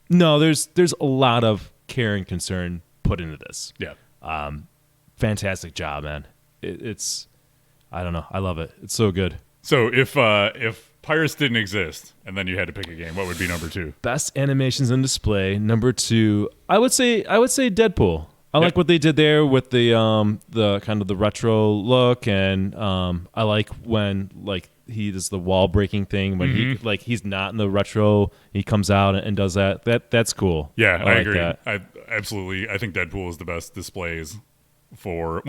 no, there's a lot of care and concern put into this. Yeah. Fantastic job, man. It's I don't know, I love it. It's so good. So if Pirates didn't exist and then you had to pick a game, what would be number 2? Best animations and display. Number 2, I would say Deadpool. I like what they did there with the kind of the retro look, and I like when he does the wall breaking thing when he's not in the retro, he comes out and does that. That's cool. Yeah, I like agree. that. I absolutely. I think Deadpool is the best displays for.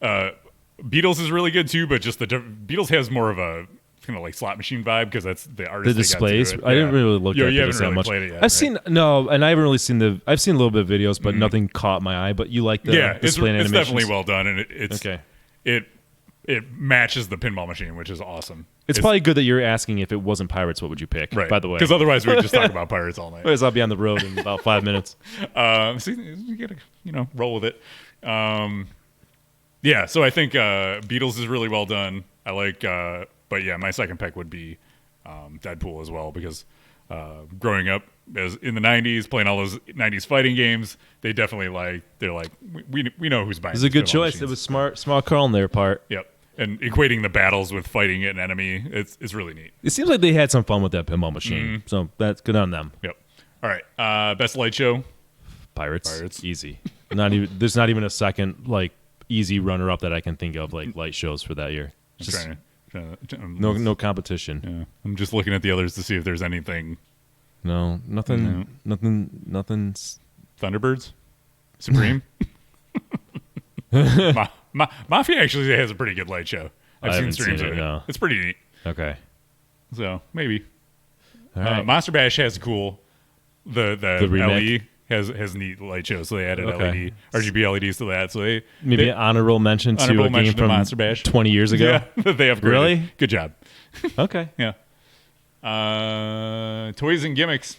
Beatles is really good too, but just Beatles has more of a kind of like slot machine vibe because that's the artist. The displays. Got to do it. I didn't really look at you Beatles haven't that really much. played it yet. I've right? seen and I haven't really seen I've seen a little bit of videos, but nothing caught my eye. But you like the display it's animations? definitely well done, and it's Okay. It matches the pinball machine, which is awesome. It's probably good that you're asking if it wasn't Pirates, what would you pick? right. By the way, because otherwise we'd just talk about Pirates all night. otherwise I'll be on the road in about 5 minutes. See, you gotta roll with it. Yeah, so I think Beatles is really well done. I like, but yeah, my second pick would be Deadpool as well because growing up as in the '90s, playing all those '90s fighting games, they definitely they're like we know who's buying. It was a good these pinball choice. machines. It was smart call on their part. Yep, and equating the battles with fighting an enemy, it's really neat. It seems like they had some fun with that pinball machine, so that's good on them. Yep. All right, best light show. Pirates. Easy. There's not even a second easy runner up that I can think of light shows for that year. Just no competition. Yeah, I'm just looking at the others to see if there's anything. No, nothing. Thunderbirds, Supreme. Mafia actually has a pretty good light show. I've seen haven't streams seen of it, it. no. It's pretty neat. Okay. So maybe All right. Monster Bash has cool. The remake? LED has neat light shows, so they added Okay. RGB LEDs to that. So Maybe they, an honorable mention to honorable a mention game to from Monster Bash. 20 years ago. Yeah, they upgraded. Really? Good job. Okay. Yeah. Toys and gimmicks.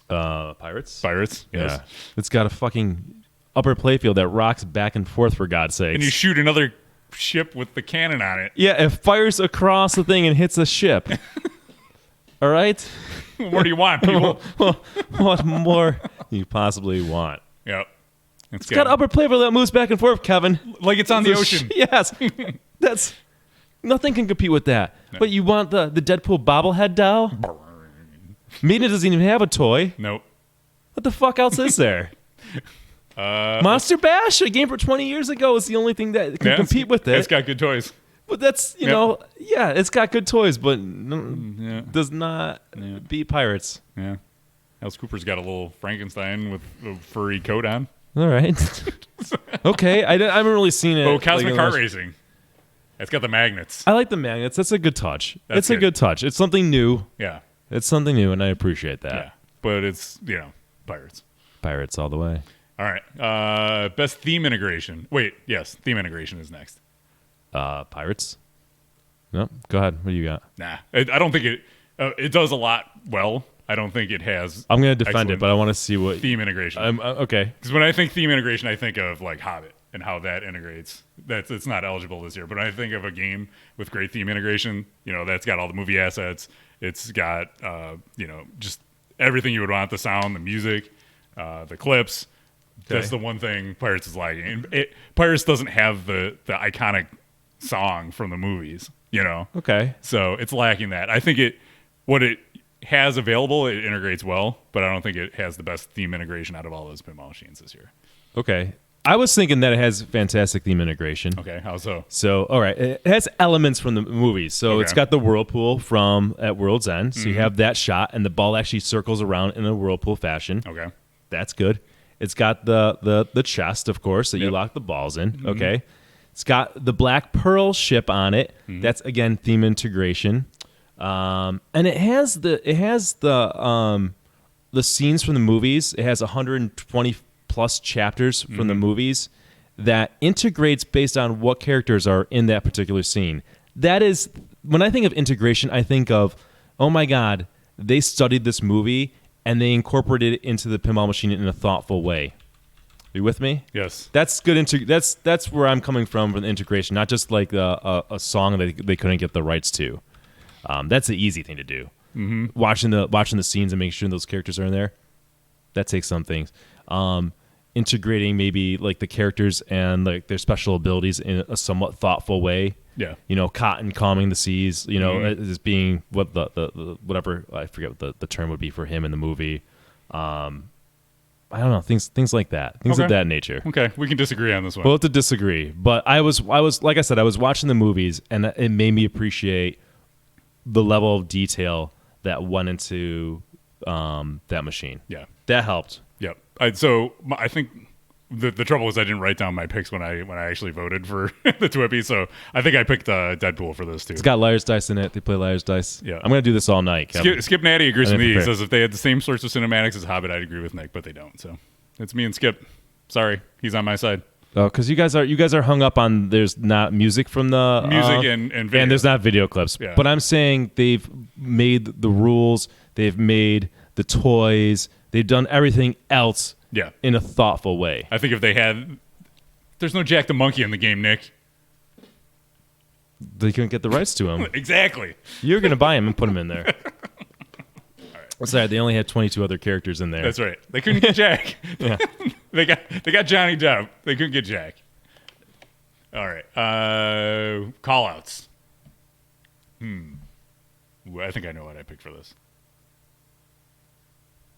Pirates. Yes. Yeah. It's got a fucking upper playfield that rocks back and forth, for God's sakes. And you shoot another ship with the cannon on it. Yeah, it fires across the thing and hits a ship. All right. What more do you want, people? What more you possibly want? Yep. It's got upper plate that moves back and forth, Kevin. Like it's on the ocean. Yes. That's nothing can compete with that. No. But you want the Deadpool bobblehead doll? Maiden doesn't even have a toy. Nope. What the fuck else is there? Monster Bash, a game for 20 years ago, is the only thing that can compete with it. It's got good toys. But that's, you know, yeah, it's got good toys, but does not beat Pirates. Yeah. Alice Cooper's got a little Frankenstein with a furry coat on. All right. Okay, I haven't really seen it. Oh, Cosmic Kart Racing. It's got the magnets. I like the magnets. That's a good touch. It's a good touch. It's something new. Yeah. It's something new, and I appreciate that. Yeah. But it's, Pirates. Pirates all the way. All right. Best theme integration. Wait, yes, theme integration is next. Pirates? No, go ahead. What do you got? Nah. I don't think it does a lot well. I don't think it has. I'm going to defend it, but I want to see what theme integration. Okay. Because when I think theme integration, I think of like Hobbit and how that integrates. It's not eligible this year, but I think of a game with great theme integration. That's got all the movie assets. It's got just everything you would want: the sound, the music, the clips. Okay. That's the one thing Pirates is lacking. Pirates doesn't have the iconic song from the movies. Okay. So it's lacking that. I think what it has available, it integrates well, but I don't think it has the best theme integration out of all those pinball machines this year. Okay. I was thinking that it has fantastic theme integration. Okay, how so? So, all right, it has elements from the movies. So It's got the whirlpool at World's End. So you have that shot, and the ball actually circles around in a whirlpool fashion. Okay. That's good. It's got the chest, of course, that you lock the balls in. Mm-hmm. Okay. It's got the Black Pearl ship on it. Mm-hmm. That's, again, theme integration. And it has the scenes from the movies. It has 120 plus chapters from the movies that integrates based on what characters are in that particular scene. That is, when I think of integration, I think of, oh my God, they studied this movie and they incorporated it into the pinball machine in a thoughtful way. Are you with me? Yes. That's good. That's where I'm coming from with integration, not just like a song that they couldn't get the rights to. That's the easy thing to do. Mm-hmm. Watching the scenes and making sure those characters are in there. That takes some things. Integrating maybe like the characters and like their special abilities in a somewhat thoughtful way. Yeah. Cotton calming the seas. As being what the whatever, I forget what the term would be for him in the movie. I don't know, things like that, things of that nature. Okay, we can disagree on this one. We'll have to disagree, but I was like I said, I was watching the movies and it made me appreciate the level of detail that went into that machine. Yeah, that helped. Yep. So I think the trouble was I didn't write down my picks when I actually voted for the Twippy. So I think I picked Deadpool for this too. It's got Liar's Dice in it. They play Liar's Dice. Yeah, I'm gonna do this all night. Skip Natty agrees with me. He says if they had the same sorts of cinematics as Hobbit, I'd agree with Nick, but they don't. So it's me and Skip. Sorry, he's on my side. Oh, because you guys are hung up on there's not music from the music and video. And there's not video clips. Yeah. But I'm saying they've made the rules. They've made the toys. They've done everything else. Yeah. In a thoughtful way. I think if they had... There's no Jack the Monkey in the game, Nick. They couldn't get the rights to him. Exactly. You're going to buy him and put him in there. All right. Sorry, they only had 22 other characters in there. That's right. They couldn't get Jack. Yeah. They got Johnny Depp. They couldn't get Jack. All right. Call-outs. I think I know what I picked for this.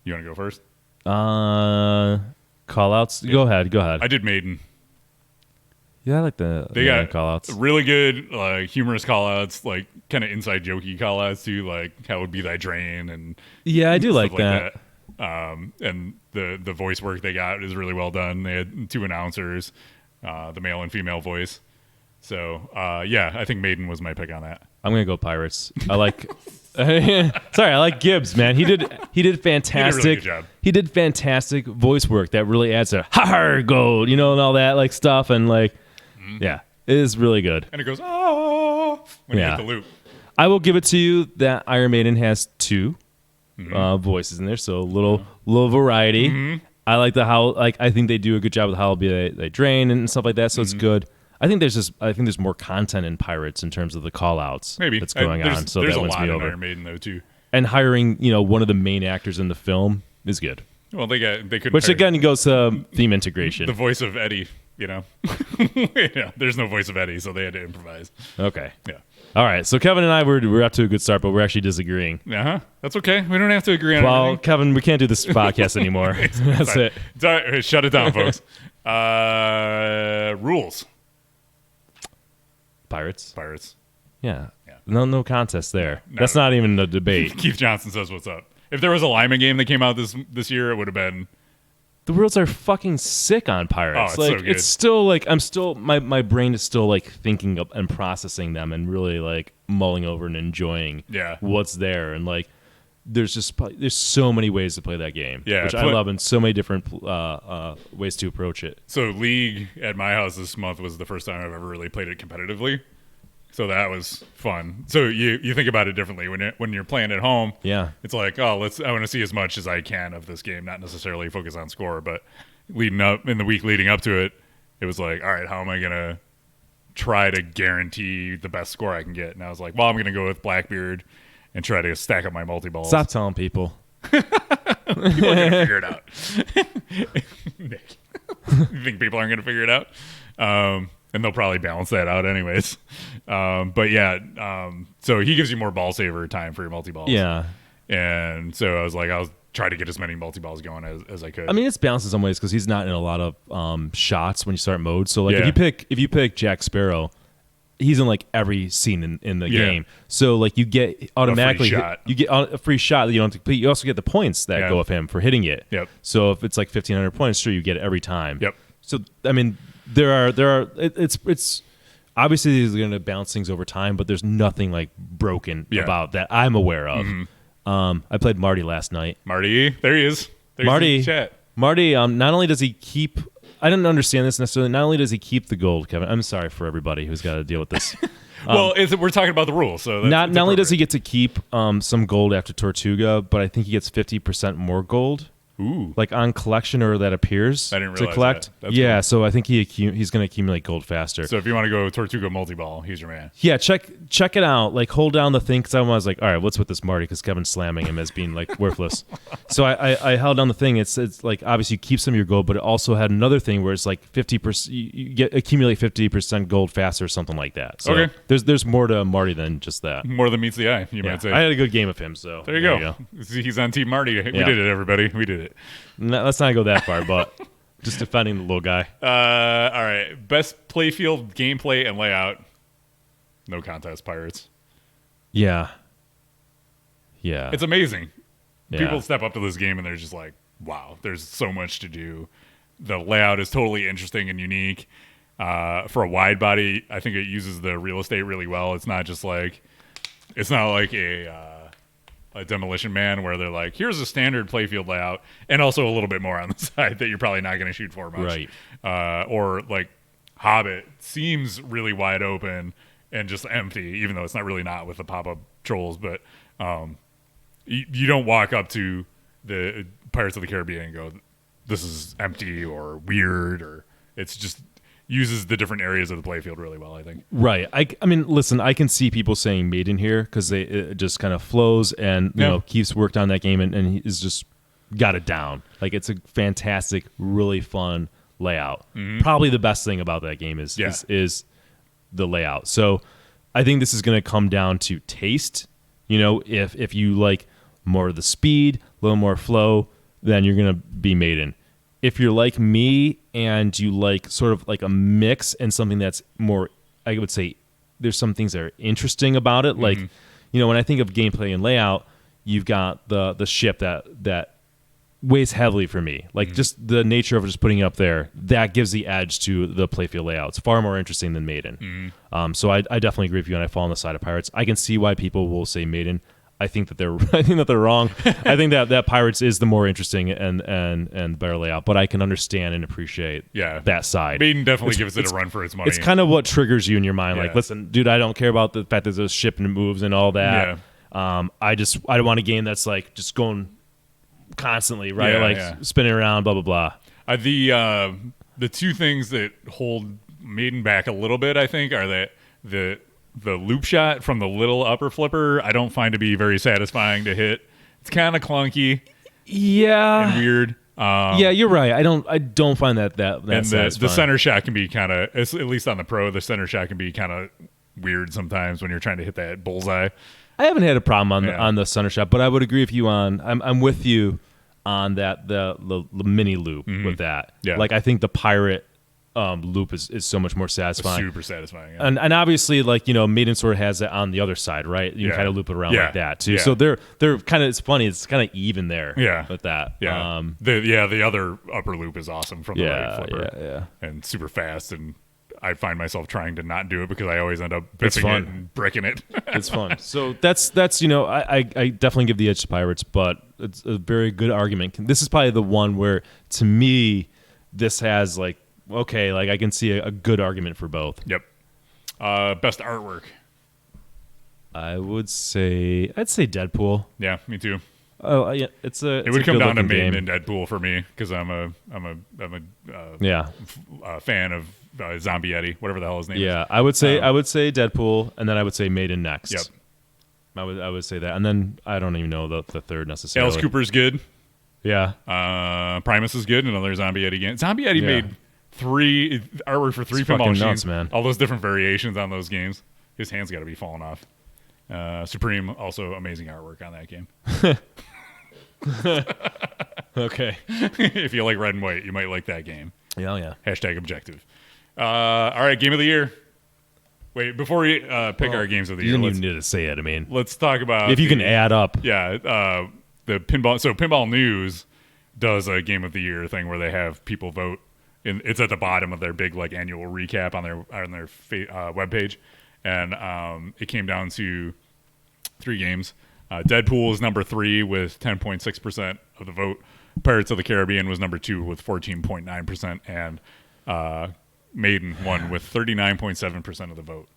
You want to go first? Call-outs? Yeah. Go ahead. I did Maiden. Yeah, I like the call-outs. Really good, humorous call-outs, like kind of inside jokey call-outs too, like how would be thy drain and yeah, I do like that. And the voice work they got is really well done. They had 2 announcers, the male and female voice. So yeah, I think Maiden was my pick on that. I'm gonna go Pirates. I like. Sorry, I like Gibbs, man. He did fantastic. He did a really good job. He did fantastic voice work that really adds a gold, and all that like stuff, and like, yeah, it is really good. And it goes when you hit the loop. I will give it to you that Iron Maiden has 2 voices in there, so a little variety. Mm-hmm. I like I think they do a good job with how they drain and stuff like that, so it's good. I think there's more content in Pirates in terms of the call outs that's going on. So there's that a wins lot me in over. Iron Maiden though too. And hiring, one of the main actors in the film is good. Well, they could. Which again goes to theme integration. The voice of Eddie, there's no voice of Eddie, so they had to improvise. Okay. Yeah. All right. So Kevin and I we're up to a good start, but we're actually disagreeing. That's okay. We don't have to agree on Well, everything. Kevin, we can't do this podcast anymore. That's it. It's all right. Shut it down, folks. Rules. Pirates. Yeah. No contest there. That's not even a debate. Keith Johnson says what's up. If there was a Lyman game that came out this year, it would have been. The rules are fucking sick on Pirates. Oh, it's so good. It's still like my brain is still like thinking of and processing them and really like mulling over and enjoying what's there, and like there's so many ways to play that game, which I love, and so many different ways to approach it. So League at my house this month was the first time I've ever really played it competitively. So that was fun. So you think about it differently when you're playing at home. Yeah, it's like, I want to see as much as I can of this game, not necessarily focus on score. But leading up in the week leading up to it, it was like, all right, how am I gonna try to guarantee the best score I can get? And I was like, well, I'm gonna go with Blackbeard and try to stack up my multi-balls. Stop telling people. People are gonna figure it out. Nick, you think people aren't gonna figure it out? And they'll probably balance that out anyways. So he gives you more ball saver time for your multi-balls. Yeah. And so I was like, I'll try to get as many multi-balls going as I could. I mean, it's balanced in some ways because he's not in a lot of shots when you start mode. So like if you pick Jack Sparrow, he's in like every scene in the game. So like you get automatically you get a free shot that you don't have to complete. You also get the points that go with him for hitting it. Yep. So if it's like 1,500 points, sure, you get it every time. Yep. So I mean, it's obviously he's going to bounce things over time, but there's nothing like broken about that I'm aware of. Mm-hmm. I played Marty last night. Marty, there he is. There's Marty, the chat. Marty. Not only does he keep, I didn't understand this necessarily. Not only does he keep the gold, Kevin. I'm sorry for everybody who's got to deal with this. Well, we're talking about the rules, so not only does he get to keep some gold after Tortuga, but I think he gets 50% more gold. Ooh. Like on collection or that appears I didn't to realize collect. That. Yeah, so I think he's going to accumulate gold faster. So if you want to go Tortuga multi-ball, he's your man. Yeah, check it out. Like hold down the thing because I was like, all right, what's with this Marty? Because Kevin's slamming him as being like worthless. So I held down the thing. It's like obviously you keep some of your gold, but it also had another thing where it's like 50%. You accumulate 50% gold faster or something like that. So okay. There's more to Marty than just that. More than meets the eye, you might say. I had a good game of him. So there you go. He's on Team Marty. We did it, everybody. We did it. No, let's not go that far, but just defending the little guy. All right. Best playfield gameplay and layout. No contest, Pirates. Yeah. It's amazing. Yeah. People step up to this game and they're just like, wow, there's so much to do. The layout is totally interesting and unique. For a wide body, I think it uses the real estate really well. It's not like a Demolition Man where they're like, here's a standard playfield layout and also a little bit more on the side that you're probably not going to shoot for much. Right. Or like Hobbit seems really wide open and just empty, even though it's not with the pop-up trolls. But you don't walk up to the Pirates of the Caribbean and go, this is empty or weird, or it's just uses the different areas of the playfield really well, I think. Right. I mean, listen, I can see people saying Maiden here because it just kind of flows and you know Keith's worked on that game and he's just got it down. Like it's a fantastic, really fun layout. Mm-hmm. Probably the best thing about that game is the layout. So I think this is going to come down to taste. You know, if you like more of the speed, a little more flow, then you're going to be Maiden. If you're like me and you like sort of like a mix and something that's more, I would say there's some things that are interesting about it. Mm-hmm. Like, you know, when I think of gameplay and layout, you've got the ship that weighs heavily for me. Like just the nature of just putting it up there, that gives the edge to the playfield layout. It's far more interesting than Maiden. Mm-hmm. So I definitely agree with you and I fall on the side of Pirates. I can see why people will say Maiden. I think that they're wrong. I think that Pirates is the more interesting and better layout, but I can understand and appreciate that side. Maiden definitely gives it a run for its money. It's kind of what triggers you in your mind. Like, listen, dude, I don't care about the fact that there's a ship and it moves and all that. Yeah. I don't want a game that's like just going constantly, right? Yeah, like spinning around, blah blah blah. The two things that hold Maiden back a little bit, I think, are that the loop shot from the little upper flipper, I don't find to be very satisfying to hit. It's kind of clunky Yeah. and weird. Yeah, you're right. I don't find that And satisfying. the center shot can be kind of, at least on the pro, the center shot can be kind of weird sometimes when you're trying to hit that bullseye. I haven't had a problem on Yeah. on the center shot, but I would agree with you on. I'm with you on that the mini loop with that. Yeah. Like I think the pirate loop is so much more satisfying. Super satisfying. Yeah. And obviously, like, you know, Maiden sort of has it on the other side, right? You can Yeah. kind of loop it around Yeah. like that too. Yeah. So they're kind of, it's funny. It's kind of even there. Yeah. With that. Yeah. The other upper loop is awesome from the right flipper. yeah. And super fast. And I find myself trying to not do it because I always end up It's biffing fun. it and bricking it. It's fun. So that's you know, I definitely give the edge to Pirates, but it's a very good argument. This is probably the one where, to me, this has like, okay, like I can see a good argument for both. Yep. Best artwork. I'd say Deadpool. Yeah, me too. Oh yeah, it It would come down to Maiden and Deadpool for me because I'm a yeah. fan of Zombie Eddie, whatever the hell his name is. Yeah, I would say Deadpool, and then I would say Maiden next. Yep. I would say that, and then I don't even know the third necessarily. Alice Cooper's good. Yeah. Primus is good. Another Zombie Eddie game. Zombie Eddie made 3 artwork for 3 It's pinball fucking machines. nuts, man. All those different variations on those games. His hand's got to be falling off. Supreme, also amazing artwork on that game. Okay. If you like red and white, you might like that game. Yeah. Hashtag objective. All right, game of the year. Wait, before we pick our games of the You year, didn't let's, even need to say it. I mean, let's talk about if you can add up. Yeah, the pinball. So Pinball News does a game of the year thing where they have people vote. It's at the bottom of their big like annual recap on their webpage, and it came down to 3 games. Deadpool is number 3 with 10.6% of the vote. Pirates of the Caribbean was number 2 with 14.9%, and Maiden won with 39.7% of the vote.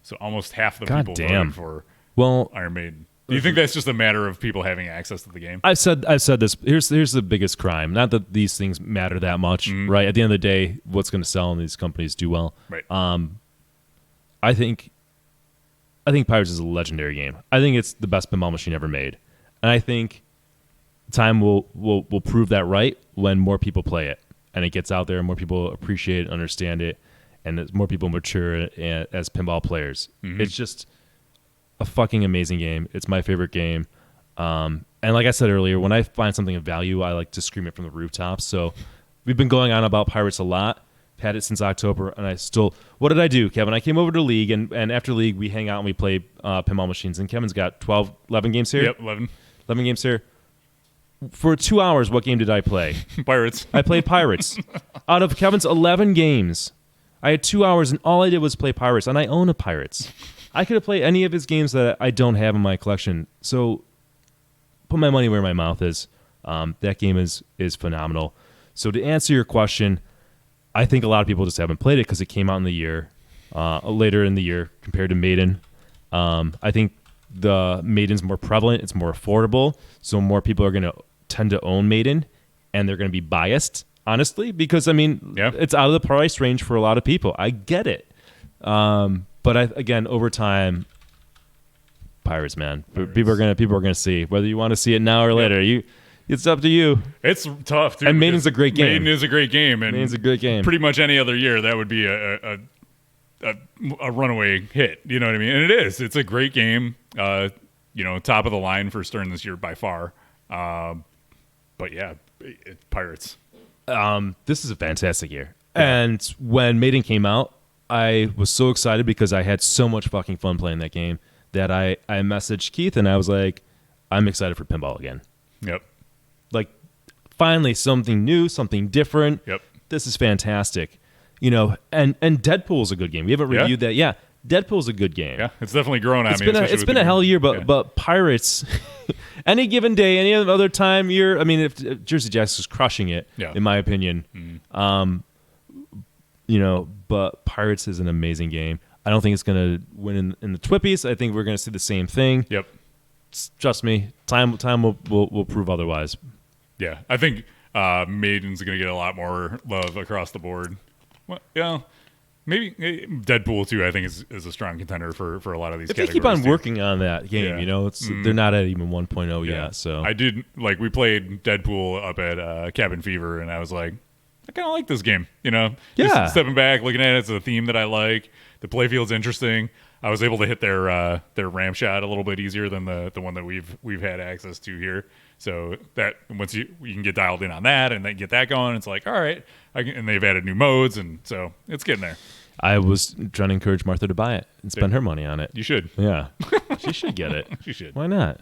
So almost half the people damn. voted Well, for Iron Maiden. Do you think that's just a matter of people having access to the game? I've said this. Here's the biggest crime. Not that these things matter that much, right? At the end of the day, what's going to sell and these companies do well. Right. I think Pirates is a legendary game. I think it's the best pinball machine ever made, and I think time will prove that right when more people play it and it gets out there and more people appreciate it, understand it, and as more people mature as pinball players. It's just a fucking amazing game. It's my favorite game. And like I said earlier, when I find something of value, I like to scream it from the rooftops. So we've been going on about Pirates a lot. Had it since October, and I still... What did I do, Kevin? I came over to League, and after League, we hang out and we play pinball machines. And Kevin's got 11 games here? Yep, 11. 11 games here. For 2 hours, what game did I play? Pirates. I played Pirates. Out of Kevin's 11 games, I had 2 hours, and all I did was play Pirates, and I own a Pirates. I could have played any of his games that I don't have in my collection. So put my money where my mouth is. That game is phenomenal. So to answer your question, I think a lot of people just haven't played it because it came out in the year, later in the year compared to Maiden. I think the Maiden's more prevalent. It's more affordable. So more people are going to tend to own Maiden, and they're going to be biased, honestly, because, I mean, it's out of the price range for a lot of people. I get it. But again, over time, Pirates, man. Pirates. People are gonna see whether you want to see it now or later. It's up to you. It's tough, too. And Maiden's a great game. Maiden is a great game. And Maiden's a great game. Pretty much any other year, that would be a runaway hit. You know what I mean? And it is. It's a great game. Top of the line for Stern this year by far. But yeah, Pirates. This is a fantastic year. Yeah. And when Maiden came out, I was so excited because I had so much fucking fun playing that game that I messaged Keith and I was like, I'm excited for pinball again. Yep. Like, finally something new, something different. Yep. This is fantastic. And Deadpool's a good game. We haven't reviewed that. Yeah, Deadpool's a good game. Yeah, it's definitely grown on me. It's been a hell year, but Pirates, any given day, any other time, if Jersey Jacks is crushing it, in my opinion. But Pirates is an amazing game. I don't think it's going to win in the Twippies. I think we're going to see the same thing. Yep. Trust me, time will prove otherwise. Yeah, I think Maiden's going to get a lot more love across the board. Well, Maybe Deadpool 2, I think, is a strong contender for a lot of these If they categories. keep on too. working on that game, they're not at even 1.0 Yeah. yet. So I did, we played Deadpool up at Cabin Fever, and I was like, I kind of like this game, Yeah. Just stepping back, looking at it, it's a theme that I like. The playfield's interesting. I was able to hit their ram shot a little bit easier than the one that we've had access to here. So that once you can get dialed in on that and then get that going, it's like, all right. And they've added new modes, and so it's getting there. I was trying to encourage Martha to buy it and spend her money on it. You should. Yeah, she should get it. She should. Why not?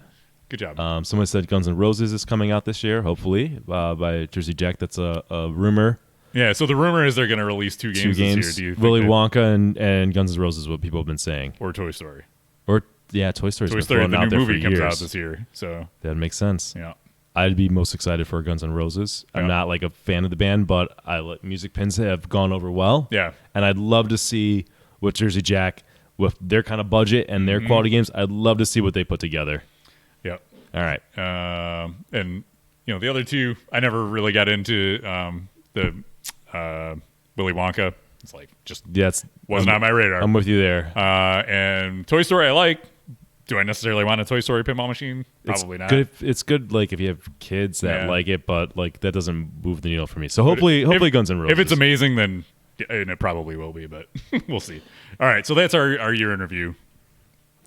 Good job. Someone said Guns N' Roses is coming out this year, hopefully, by Jersey Jack. That's a rumor. Yeah, so the rumor is they're going to release two games this year. Do you think Willy Wonka and Guns N' Roses is what people have been saying. or Toy Story? Or, yeah, Toy Story's Toy been Story, floating the out new there movie for comes years. out this year. So, That makes sense. yeah. I'd be most excited for Guns N' Roses. I'm Yeah. not like a fan of the band, but I like music pins have gone over well. Yeah. And I'd love to see what Jersey Jack, with their kind of budget and their quality games, I'd love to see what they put together. Yeah. All right. And, the other two, I never really got into the Willy Wonka. It's like just wasn't on my radar. I'm with you there. And Toy Story I like. Do I necessarily want a Toy Story pinball machine? Probably not. It's good, like if you have kids that Yeah. like it, but like that doesn't move the needle for me. So hopefully Guns N' Roses. If it's amazing, then and it probably will be, but we'll see. All right, so that's our year in review.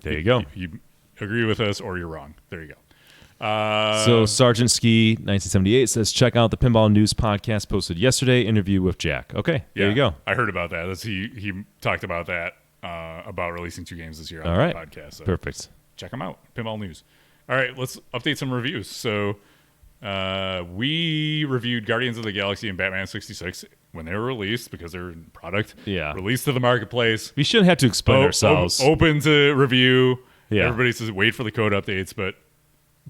There you go. You agree with us or you're wrong. There you go. So Sergeant Ski 1978 says, check out the Pinball News podcast posted yesterday. Interview with Jack. Okay, there you go. I heard about that. He talked about that about releasing two games this year on All the right, podcast. So perfect. check them out. Pinball News. All right, let's update some reviews. So we reviewed Guardians of the Galaxy and Batman 66 when they were released because they're in product. Yeah. Released to the marketplace. We shouldn't have to explain ourselves. Open to review. Yeah. Everybody says wait for the code updates, but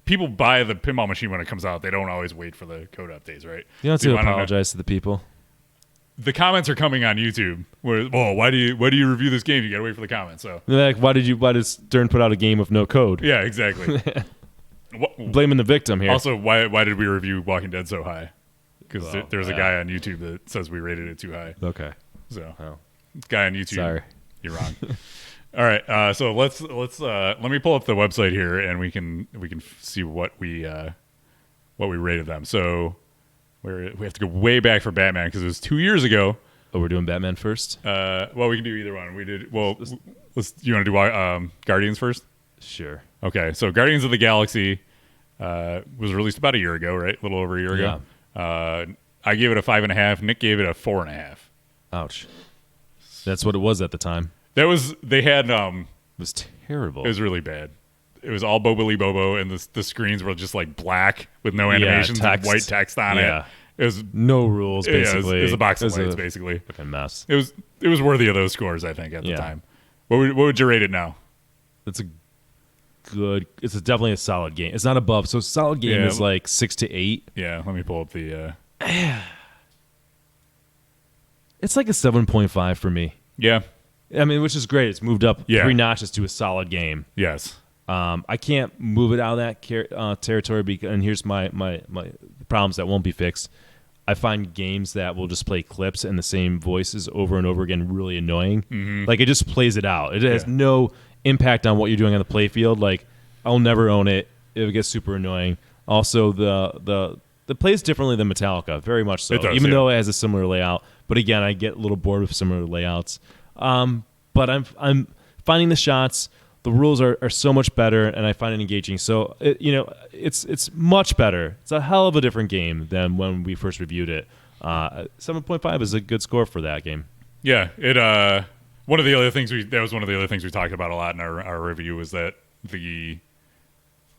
people buy the pinball machine when it comes out. They don't always wait for the code updates, right? You don't have So to wanna know- apologize to the people. The comments are coming on YouTube. Where, why do you review this game? You gotta wait for the comments. So They're like, why did Stern put out a game with no code? yeah, exactly. Blaming the victim here. Also, why did we review Walking Dead so high? Because Well, there's a guy on YouTube that says we rated it too high. Okay. So Oh. guy on YouTube, Sorry. you're wrong. All right, so let's let me pull up the website here and we can see what we rated them. So we have to go way back for Batman because it was 2 years ago. Oh, we're doing Batman first? Well, we can do either one. We did well. You want to do Guardians first? Sure. Okay, so Guardians of the Galaxy was released about a year ago, right? A little over a year ago. I gave it a 5.5. Nick gave it a 4.5. Ouch. That's what it was at the time. They had It was terrible. it was really bad. It was all Bobo Bobo, and the screens were just like black with no animations and text. white text on Yeah. it. It was No rules, yeah, it basically. was a box of It was lights, a basically. fucking mess. It was worthy of those scores, I think, at the Yeah. time. What would you rate it now? It's definitely a solid game. It's not above. So solid game Yeah. is like 6 to 8. Yeah, let me pull up the. It's like a 7.5 for me. Yeah. I mean, which is great. It's moved up Yeah. 3 notches to a solid game. Yes. I can't move it out of that territory because, and here's my problems that won't be fixed. I find games that will just play clips and the same voices over and over again really annoying. Mm-hmm. Like it just plays it out. It has no impact on what you're doing on the play field. Like I'll never own it. It gets super annoying. Also, the plays differently than Metallica, very much so. It does, even yeah. though it has a similar layout. But again, I get a little bored with similar layouts. But I'm finding the shots. The rules are so much better, and I find it engaging. So it's much better. It's a hell of a different game than when we first reviewed it. 7.5 is a good score for that game. Yeah, it. One of the other things we talked about a lot in our review was that the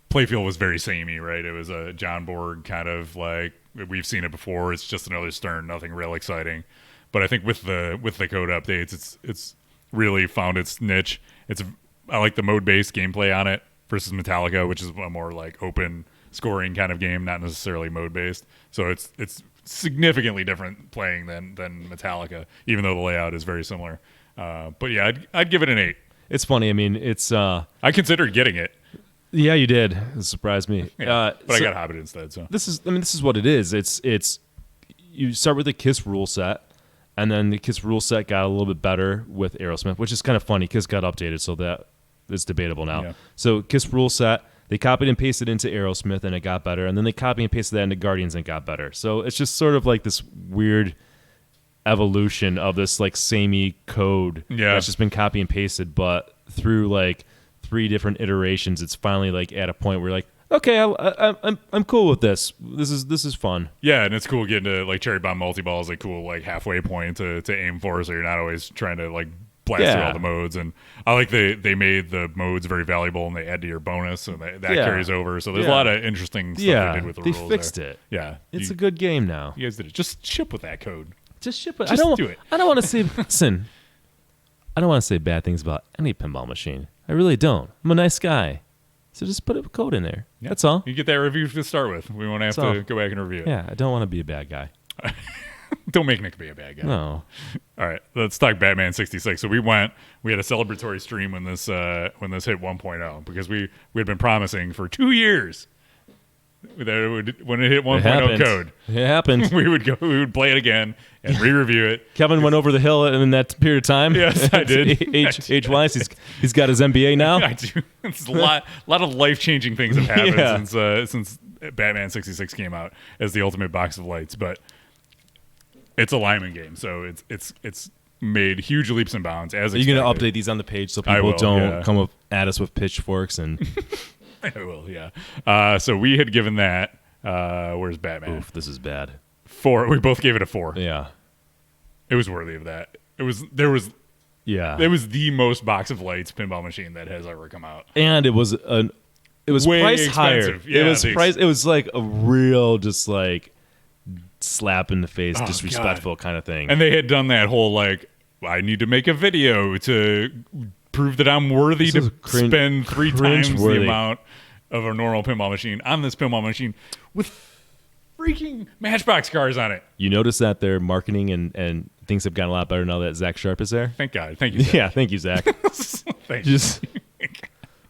playfield was very samey, right? It was a John Borg kind of like we've seen it before. It's just another Stern, nothing real exciting. But I think with the code updates, it's really found its niche. I like the mode-based gameplay on it versus Metallica, which is a more like open scoring kind of game, not necessarily mode-based. So it's significantly different playing than Metallica, even though the layout is very similar. But yeah, I'd give it an 8. It's funny. I mean, it's I considered getting it, yeah, you did. It surprised me. but I got Hobbit instead. So This is what it is. It's you start with a KISS rule set, And then the KISS rule set got a little bit better with Aerosmith, which is kind of funny. KISS got updated, so that is debatable now. Yeah. So KISS rule set, they copied and pasted into Aerosmith, and it got better. And then they copied and pasted that into Guardians, and it got better. So it's just sort of like this weird evolution of this like samey code that's just been copy and pasted, but through like 3 different iterations, it's finally like at a point where you're like, okay, I'm cool with this. This is fun. Yeah, and it's cool getting to like Cherry Bomb Multi-Ball is a cool like halfway point to aim for, so you're not always trying to like blast through all the modes. And I like they made the modes very valuable, and they add to your bonus, and that carries over. So there's a lot of interesting stuff they did with the rules. They fixed it. Yeah, it's a good game now. You guys did it. Just ship with that code. Just ship it. Just do it. I don't want to say. Listen, I don't want to say bad things about any pinball machine. I really don't. I'm a nice guy. So just put a code in there. Yeah. That's all. You get that review to start with. We won't have to go back and review it. Yeah, I don't want to be a bad guy. Don't make Nick be a bad guy. No. All right, let's talk Batman 66. So we had a celebratory stream when this hit 1.0, because we had been promising for 2 years that it would, when it hit 1.0 code, it happened. we would play it again and re-review it. Kevin went over the hill in that period of time. Yes, I did. Age-wise, he's got his MBA now. I do. It's a lot of life-changing things have happened since Batman 66 came out as the ultimate box of lights, but it's a Lyman game, so it's made huge leaps and bounds. As Are you going to update these on the page so people don't come up at us with pitchforks and? I will, yeah. So we had given that. Where's Batman? Oof, this is bad. 4. We both gave it a 4. Yeah, it was worthy of that. It was the most box of lights pinball machine that has ever come out, and it was way priced expensive. higher. Yeah, It was like a real just like slap in the face, disrespectful kind of thing. And they had done that whole like, I need to make a video to prove that I'm worthy to spend 3 times the amount of a normal pinball machine on this pinball machine with freaking Matchbox cars on it. You notice that their marketing and things have gotten a lot better now that Zach Sharp is there? Thank God. Thank you, Zach. Yeah, thank you, Zach. Thank you.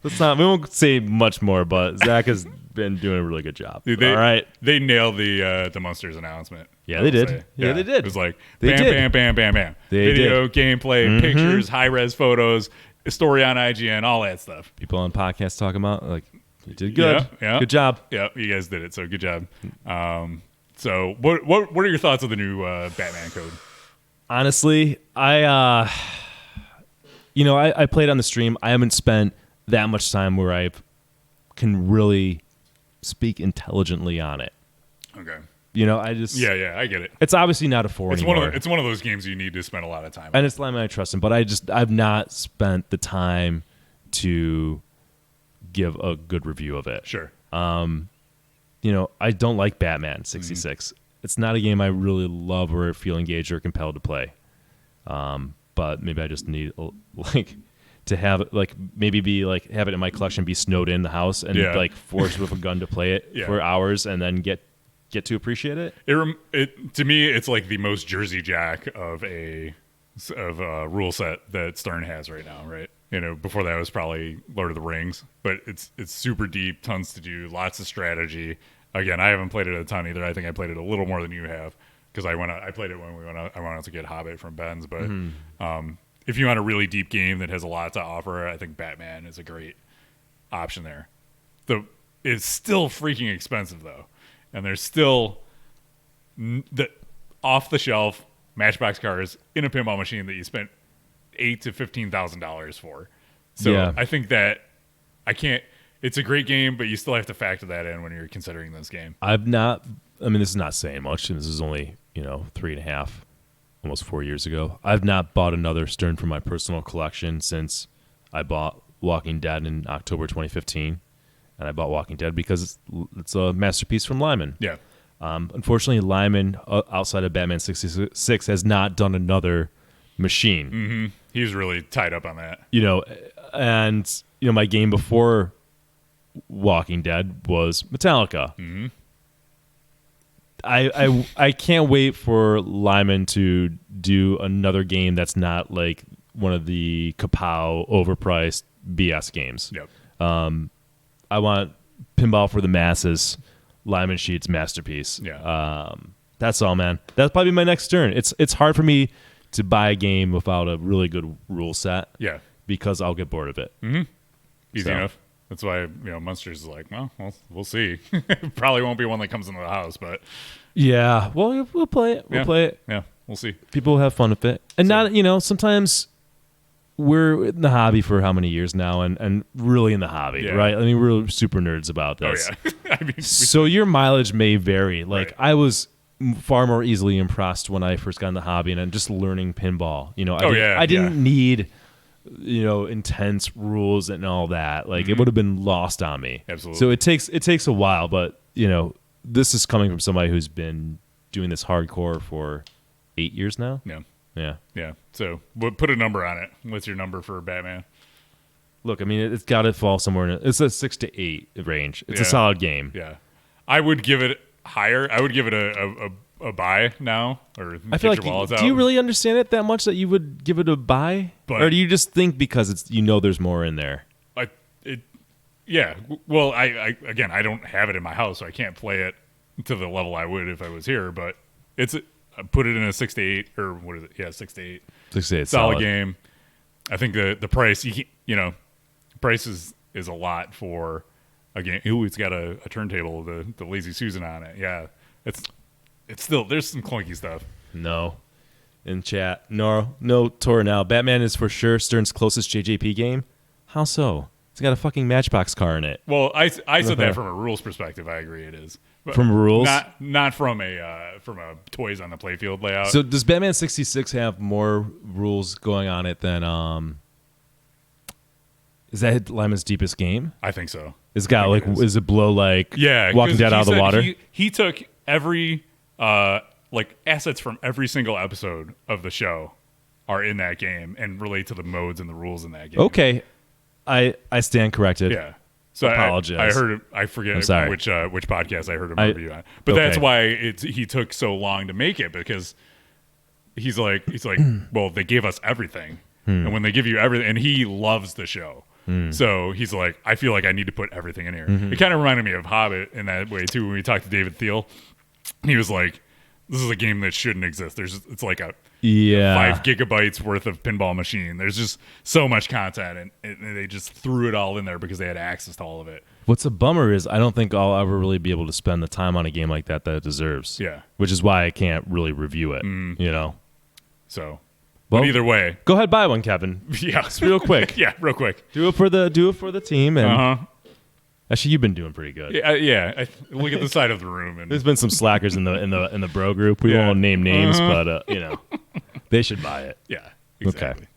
We won't say much more, but Zach has been doing a really good job. Dude, all right. They nailed the Munsters announcement. Yeah, they did. Yeah, they did. It was like bam, bam. Video, gameplay, pictures, high-res photos, a story on IGN, all that stuff. People on podcasts talking about, like, you did good. Yeah. Good job. Yeah, you guys did it, so good job. So what are your thoughts of the new Batman code? Honestly, I played on the stream. I haven't spent that much time where I can really speak intelligently on it. Okay. I just... Yeah, I get it. It's obviously not a 4 anymore. It's one of those games you need to spend a lot of time on. And it's Lyman I trust him, but I've not spent the time to give a good review of it. Sure. I don't like Batman 66. It's not a game I really love or feel engaged or compelled to play. But maybe I just need to have it, have it in my collection, be snowed in the house and forced with a gun to play it for hours and then get to appreciate it. It to me, it's like the most Jersey Jack of a rule set that Stern has right now, right? Before that was probably Lord of the Rings, but it's super deep, tons to do, lots of strategy. Again, I haven't played it a ton either. I think I played it a little more than you have because I played it when I went out to get Hobbit from Ben's. But if you want a really deep game that has a lot to offer, I think Batman is a great option there. It's still freaking expensive though, and there's still the off the shelf Matchbox cars in a pinball machine that you spent $8,000 to $15,000 for. So I think that it's a great game, but you still have to factor that in when you're considering this game. This is not saying much, and this is only 3.5, almost 4 years ago. I've not bought another Stern for my personal collection since I bought Walking Dead in October 2015, and I bought Walking Dead because it's a masterpiece from Lyman. Yeah. Unfortunately, Lyman, outside of Batman 66, has not done another machine. Mm-hmm. He's really tied up on that. My game before Walking Dead was Metallica. Mm-hmm. I can't wait for Lyman to do another game that's not like one of the kapow overpriced BS games. Yep. I want pinball for the masses. Lyman Sheet's masterpiece. Yeah. That's all, man. That's probably my next turn. It's hard for me to buy a game without a really good rule set. Yeah. Because I'll get bored of it. Easy enough. That's why Munsters is like, well, we'll see. Probably won't be one that comes into the house, but yeah. Well, we'll play it. We'll play it. Yeah, we'll see. People have fun with it, and not sometimes we're in the hobby for how many years now, and really in the hobby, right? I mean, we're super nerds about this. Oh yeah. I mean, so your mileage may vary. Like right. I was far more easily impressed when I first got in the hobby, and I'm just learning pinball. I didn't need intense rules and all that. Like it would have been lost on me. Absolutely. So it takes a while, but this is coming from somebody who's been doing this hardcore for 8 years now. Yeah. So put a number on it. What's your number for Batman? Look, I mean, it's got to fall somewhere it's a 6 to 8 range. It's a solid game. Yeah. I would give it higher. I would give it a buy now, or I feel like do you really understand it that much that you would give it a buy, or do you just think because it's there's more in there? Yeah. Well, I don't have it in my house, so I can't play it to the level I would if I was here. But I put it in a 6 to 8, or what is it? Yeah, 6 to 8. 6 to 8, solid game. I think the price price is a lot for a game. Ooh, it's got a turntable, the Lazy Susan on it. Yeah, it's still, there's some clunky stuff. No. In chat. No tour now. Batman is for sure Stern's closest JJP game. How so? It's got a fucking Matchbox car in it. Well, I said that from a rules perspective. I agree it is. But from rules? Not from a toys on the playfield layout. So does Batman 66 have more rules going on it than is that Lyman's deepest game? I think so. It's got is it blow Walking Dead out of the water? He took every assets from every single episode of the show are in that game and relate to the modes and the rules in that game. Okay. I stand corrected. Yeah. So apologize. I heard it. I forget which podcast I heard him review on. But okay. That's why he took so long to make it, because he's like, well, they gave us everything, and when they give you everything, and he loves the show, so he's like, I feel like I need to put everything in here. It kind of reminded me of Hobbit in that way too. When we talked to David Thiel, he was like, this is a game that shouldn't exist. It's like a 5 gigabytes worth of pinball machine. There's just so much content, and they just threw it all in there because they had access to all of it. What's a bummer is I don't think I'll ever really be able to spend the time on a game like that it deserves. Yeah. Which is why I can't really review it, So, well, but either way. Go ahead, buy one, Kevin. Yeah. It's real quick. Yeah, real quick. Do it for the team. And actually, you've been doing pretty good. Yeah. Look at the side of the room. And there's been some slackers in the bro group. We won't name names, but they should buy it. Yeah, exactly. Okay.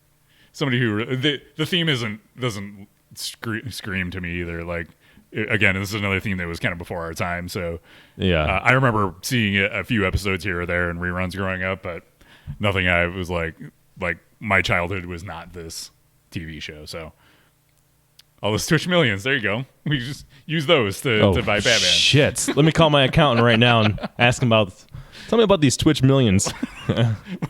Somebody who the theme doesn't scream to me either. Like, again, this is another theme that was kind of before our time. So yeah, I remember seeing a few episodes here or there and reruns growing up, but nothing. I was like my childhood was not this TV show. So all those Twitch millions, there you go. We just use those to buy Batman. Shit, let me call my accountant right now and ask him tell me about these Twitch millions.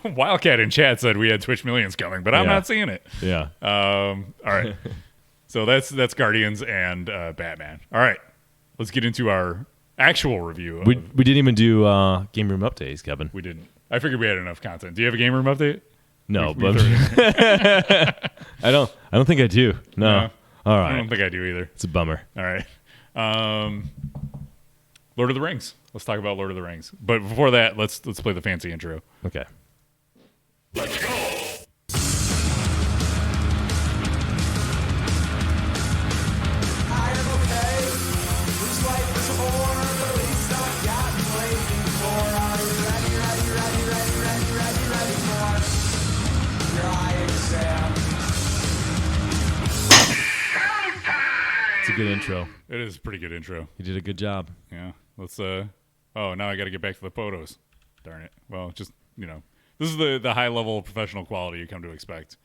Wildcat in chat said we had Twitch millions coming, but I'm not seeing it. Yeah. All right. So that's Guardians and Batman. All right. Let's get into our actual review. We didn't even do game room updates, Kevin. We didn't. I figured we had enough content. Do you have a game room update? No, but I don't think I do. No. All right. I don't think I do either. It's a bummer. All right. Lord of the Rings. Let's talk about Lord of the Rings. But before that, let's play the fancy intro. Okay. Let's go! It's a good intro. It is a pretty good intro. You did a good job. Yeah. Let's oh, now I got to get back to the photos. Darn it. Well, just, this is the high level professional quality you come to expect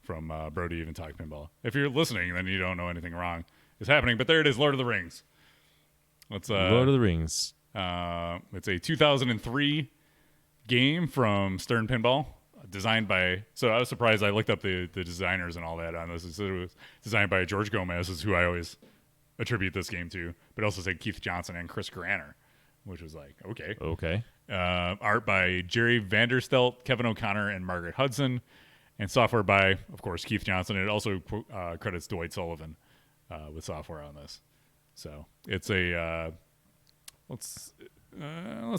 from Brody Even Talk Pinball. If you're listening, then you don't know anything wrong is happening. But there it is, Lord of the Rings. Lord of the Rings. It's a 2003 game from Stern Pinball, designed by. So I was surprised. I looked up the designers and all that on this. It said it was designed by George Gomez, is who I always attribute this game to. But it also said Keith Johnson and Chris Granner, which was like, okay. Art by Jerry Vanderstelt, Kevin O'Connor, and Margaret Hudson. And software by, of course, Keith Johnson. It also credits Dwight Sullivan with software on this. So it's a let's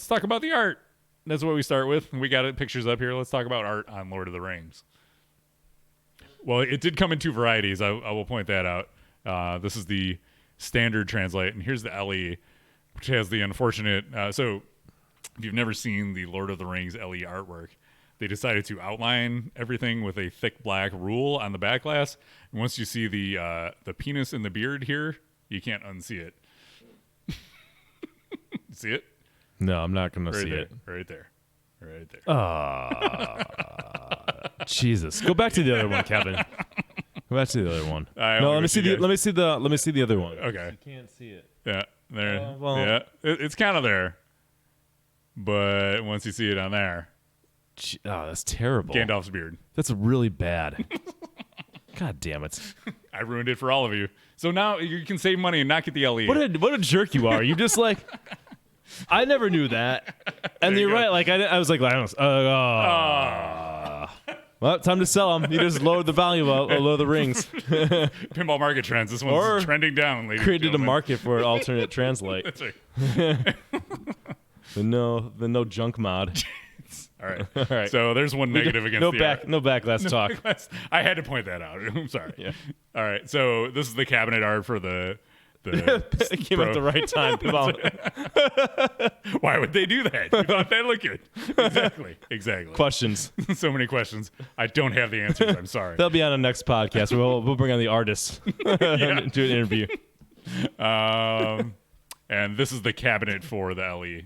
talk about the art. That's what we start with. We got pictures up here. Let's talk about art on Lord of the Rings. Well, it did come in two varieties. I will point that out. This is the standard translate, and here's the LE, which has the unfortunate. So if you've never seen the Lord of the Rings LE artwork, they decided to outline everything with a thick black rule on the back glass. And once you see the penis and the beard here, you can't unsee it. See it? No, I'm not going to see there, it. Right there. Right there. Jesus. Go back to the other one, Kevin. Go back to the other one. I No, only let me see see the- let me see the other one. Okay. You can't see it. Yeah. There. well- Yeah. It's kind of there. But once you see it on there, Oh, that's terrible. Gandalf's beard. That's really bad. God damn it. I ruined it for all of you. So now you can save money and not get the LE. What a jerk you are. You just like I never knew that. And There you you're go. right. Like I was like, well, time to sell them. You just lowered the value of the rings. Pinball market trends. This one's Or trending down, ladies and Created a gentlemen. market for an alternate translate. That's right. The no junk mod. All right. All right. So there's one negative against no the back art. no backlash talk. I had to point that out. I'm sorry. Yeah. All right. So this is the cabinet art for the It came at the right time. Why would they do that? You thought that looked good. Exactly. Questions. So many questions. I don't have the answers. I'm sorry. That'll be on the next podcast. We'll bring on the artists do an interview. And this is the cabinet for the LE.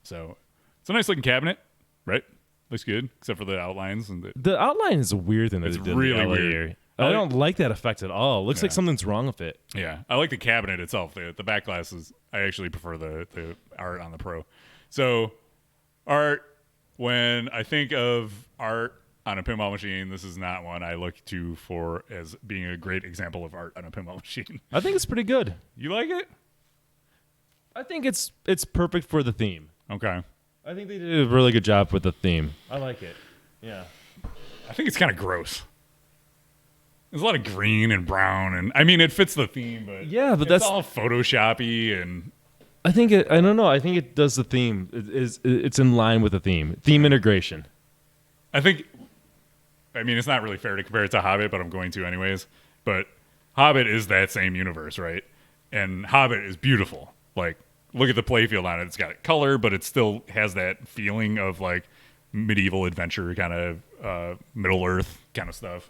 So it's a nice looking cabinet, right? Looks good, except for the outlines and The outline is a weird thing that It's they did in really the LA weird. area. I don't like that effect at all. It looks like Yeah. something's wrong with it. yeah. I like the cabinet itself. The back glasses. I actually prefer the art on the Pro. So art. When I think of art on a pinball machine, this is not one I look to for as being a great example of art on a pinball machine. I think it's pretty good. You like it? I think it's perfect for the theme. Okay. I think they did a really good job with the theme. I like it. Yeah. I think it's kind of gross. There's a lot of green and brown, and I mean it fits the theme, but Yeah, but it's that's all Photoshoppy and I think it. I don't know. I think it does the theme. It's in line with the theme. Theme integration. I mean it's not really fair to compare it to Hobbit, but I'm going to anyways. But Hobbit is that same universe, right? And Hobbit is beautiful. Like look at the playfield on it. It's got color, but it still has that feeling of like medieval adventure kind of Middle Earth kind of stuff.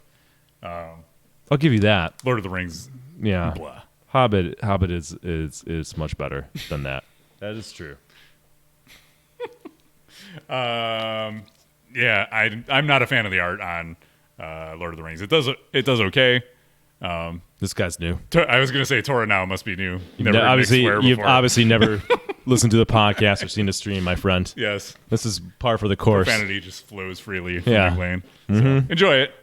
I'll give you that. Lord of the Rings, Yeah. blah. Hobbit is much better than that. That is true. Yeah, I'm not a fan of the art on Lord of the Rings. It does okay. This guy's new. I was gonna say Tora now must be new. Never heard Nick Obviously, swear you've before. obviously never listened to the podcast or seen the stream, my friend. Yes, This is par for the course. profanity just flows freely from Yeah. Nick Lane. So enjoy it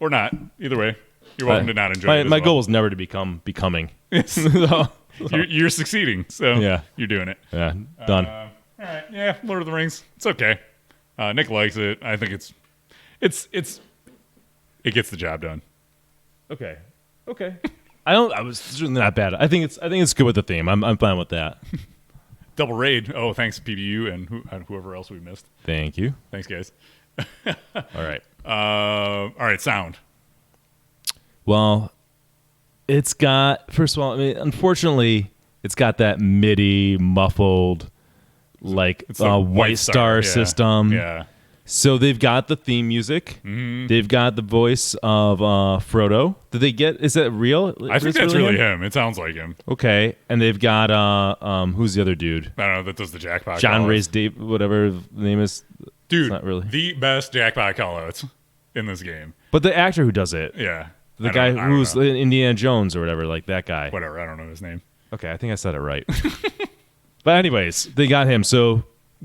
or not. Either way, you're welcome to not enjoy it. My goal is never to become becoming. So, You're succeeding, so Yeah. you're doing it. yeah, done. All right, yeah, Lord of the Rings. It's okay. Nick likes it. I think it gets the job done. Okay. I was certainly not bad. I think it's good with the theme. I'm fine with that. Double raid. Oh, thanks PBU and whoever else we missed. Thank you. Thanks, guys. All right. All right, sound. Well, it's got, first of all, I mean, unfortunately, it's got that MIDI muffled, like It's the White Star yeah. system. Yeah. So they've got the theme music. Mm-hmm. They've got the voice of Frodo. Did they get? Is that real? I think that's really him. It sounds like him. Okay, and they've got who's the other dude? I don't know. That does the jackpot. John callouts. Ray's Dave, whatever the name is. Dude, It's not really. the best jackpot callouts in this game. But the actor who does it, Yeah. the I guy don't who's know. in Indiana Jones or whatever, like that guy. Whatever. I don't know his name. Okay, I think I said it right. But anyways, they got him. So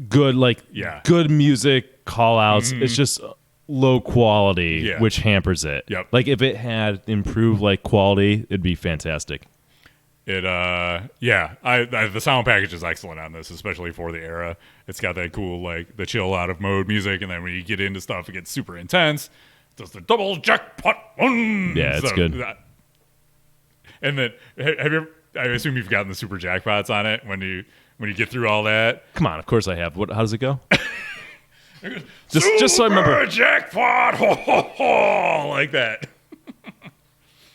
good, like Yeah. good music, call outs. It's just low quality, Yeah. which hampers it. Yep. Like if it had improved like quality, it'd be fantastic. The sound package is excellent on this, especially for the era. It's got that cool, like, the chill out of mode music, and then when you get into stuff, it gets super intense. It does the double jackpot one. Yeah, it's good. And then, I assume you've gotten the super jackpots on it when you get through all that. Come on, of course I have. How does it go? just so I remember. Super jackpot, ho, ho, ho, like that.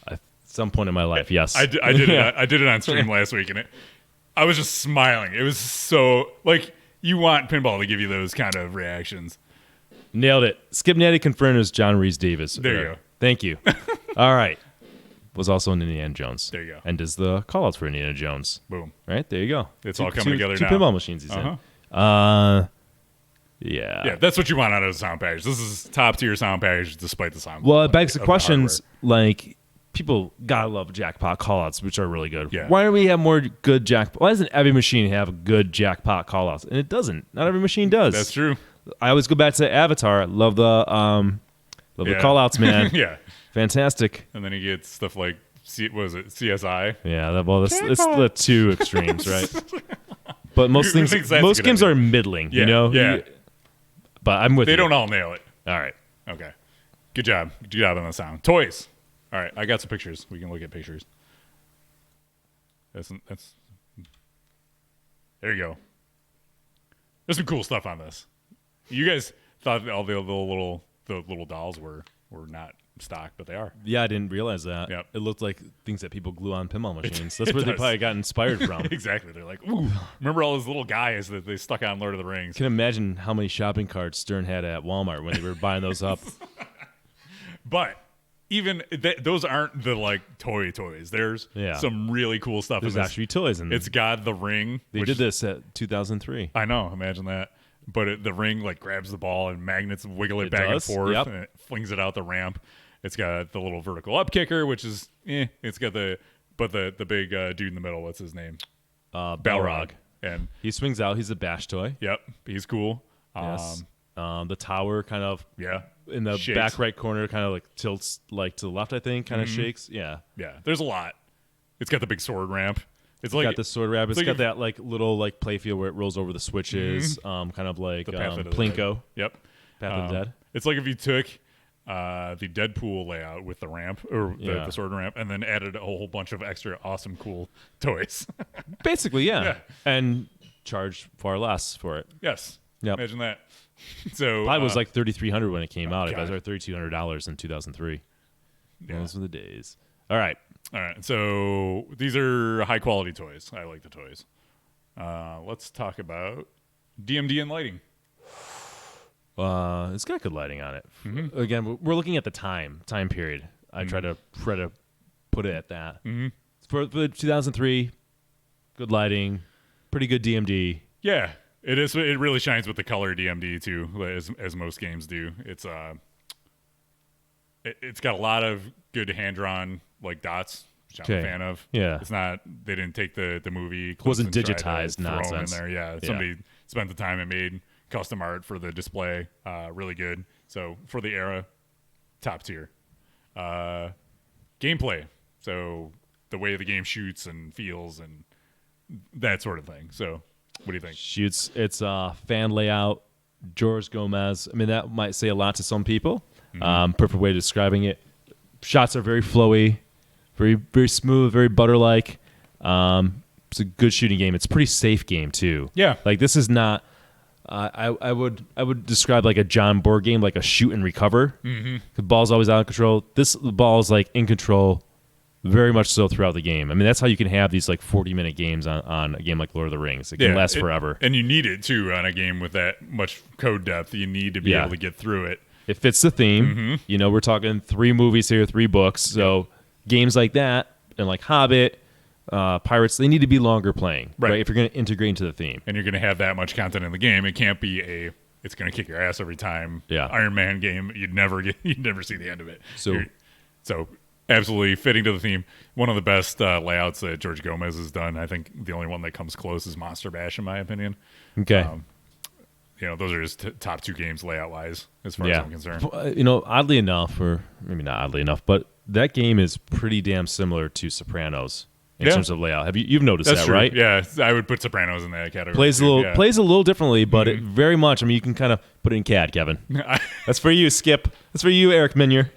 At some point in my life, yes. I did it on stream last week, and I was just smiling. It was so, like, you want pinball to give you those kind of reactions. Nailed it. Skip Natty confirmed as John Rhys Davis. There you go. Thank you. All right. Was also in Indiana Jones. There you go. And does the callouts for Indiana Jones. Boom. Right? There you go. It's all coming together two now. Two pinball machines he's in. Yeah. Yeah, that's what you want out of a sound package. This is top tier sound package despite the sound. Well, it begs the of questions, like, people gotta love jackpot callouts, which are really good. Yeah. Why don't we have more good jackpot? Why doesn't every machine have good jackpot callouts? And it doesn't. Not every machine does. That's true. I always go back to Avatar. Love the callouts, man. Yeah. Fantastic. And then you get stuff like, what was it, CSI? Yeah, it's the two extremes, right? But most Who thinks that's a most good games idea? are middling, Yeah, you know? yeah. But I'm with you. They don't all nail it. All right. Okay. Good job. Good job on the sound. Toys. All right, I got some pictures. We can look at pictures. That's there you go. There's some cool stuff on this. You guys thought all the little dolls were not stock, but they are. Yeah, I didn't realize that. Yep. It looked like things that people glue on pinball machines. That's it where they does. probably got inspired from. Exactly. They're like, ooh, remember all those little guys that they stuck on Lord of the Rings? Can imagine how many shopping carts Stern had at Walmart when they were buying those up. But even those aren't the like toys. There's some really cool stuff. There's in this. actually toys in there. It's got the ring. They did this at 2003. I know. Imagine that. But the ring like grabs the ball and magnets wiggle it back does, and forth, yep. and it flings it out the ramp. It's got the little vertical up kicker, which is It's got the big dude in the middle. What's his name? Balrog. And He swings out. He's a bash toy. yep, he's cool. Yes. The tower kind of in the Shakes. back right corner kind of like tilts like to the left, I think, kind of shakes. Yeah. Yeah, there's a lot. It's got the big sword ramp. It's Got like the sword wrap. It's like got if- that like little like playfield where it rolls over the switches, kind of like the Path of the Plinko, Dead. Yep. Path of the Dead. It's like if you took the Deadpool layout with the ramp or the sword ramp, and then added a whole bunch of extra awesome, cool toys. Basically, yeah. Yeah. And charge far less for it. Yes. Yep. Imagine that. So Probably was like $3,300 when it came out. It was God. $3,200 in 2003. Yeah. Those were the days. All right. All right. So these are high quality toys. I like the toys. Let's talk about DMD and lighting. It's got good lighting on it. Again, we're looking at the time period. I try to put it at that. For 2003, good lighting, pretty good DMD. Yeah, it is. It really shines with the color DMD too, as most games do. It's got a lot of good hand drawn like dots, which I'm a fan of. Yeah. It's not. They didn't take the movie. clips Wasn't and try to digitized throw 'em nonsense. in there. Yeah, somebody spent the time and made custom art for the display. Really good. So for the era, top tier. Gameplay. So the way the game shoots and feels and that sort of thing. So what do you think? Shoots. It's fan layout. George Gomez. I mean, that might say a lot to some people. Perfect way of describing it. Shots are very flowy, very very smooth, very butter-like. It's a good shooting game. It's a pretty safe game too. Yeah. Like this is not. I would describe like a John board game, like a shoot and recover. The ball's always out of control. The ball's like in control, very much so throughout the game. I mean, that's how you can have these like 40-minute games on a game like Lord of the Rings. It can last forever. And you need it too on a game with that much code depth. You need to be able to get through it. It fits the theme. You know, we're talking 3 movies here, 3 books. So games like that and like Hobbit, Pirates, they need to be longer playing, right? If you're going to integrate into the theme. And you're going to have that much content in the game. It can't be it's going to kick your ass every time. Yeah. Iron Man game. You'd never see the end of it. So absolutely fitting to the theme. One of the best layouts that George Gomez has done. I think the only one that comes close is Monster Bash, in my opinion. Okay. Those are his top 2 games layout wise, as far as I'm concerned. You know, oddly enough, or maybe not oddly enough, but that game is pretty damn similar to Sopranos in terms of layout. You've noticed That's that, true. right? Yeah, I would put Sopranos in that category. Plays a too. little Yeah. plays a little differently, but it very much. I mean, you can kind of put it in CAD, Kevin. That's for you, Skip. That's for you, Eric Minier.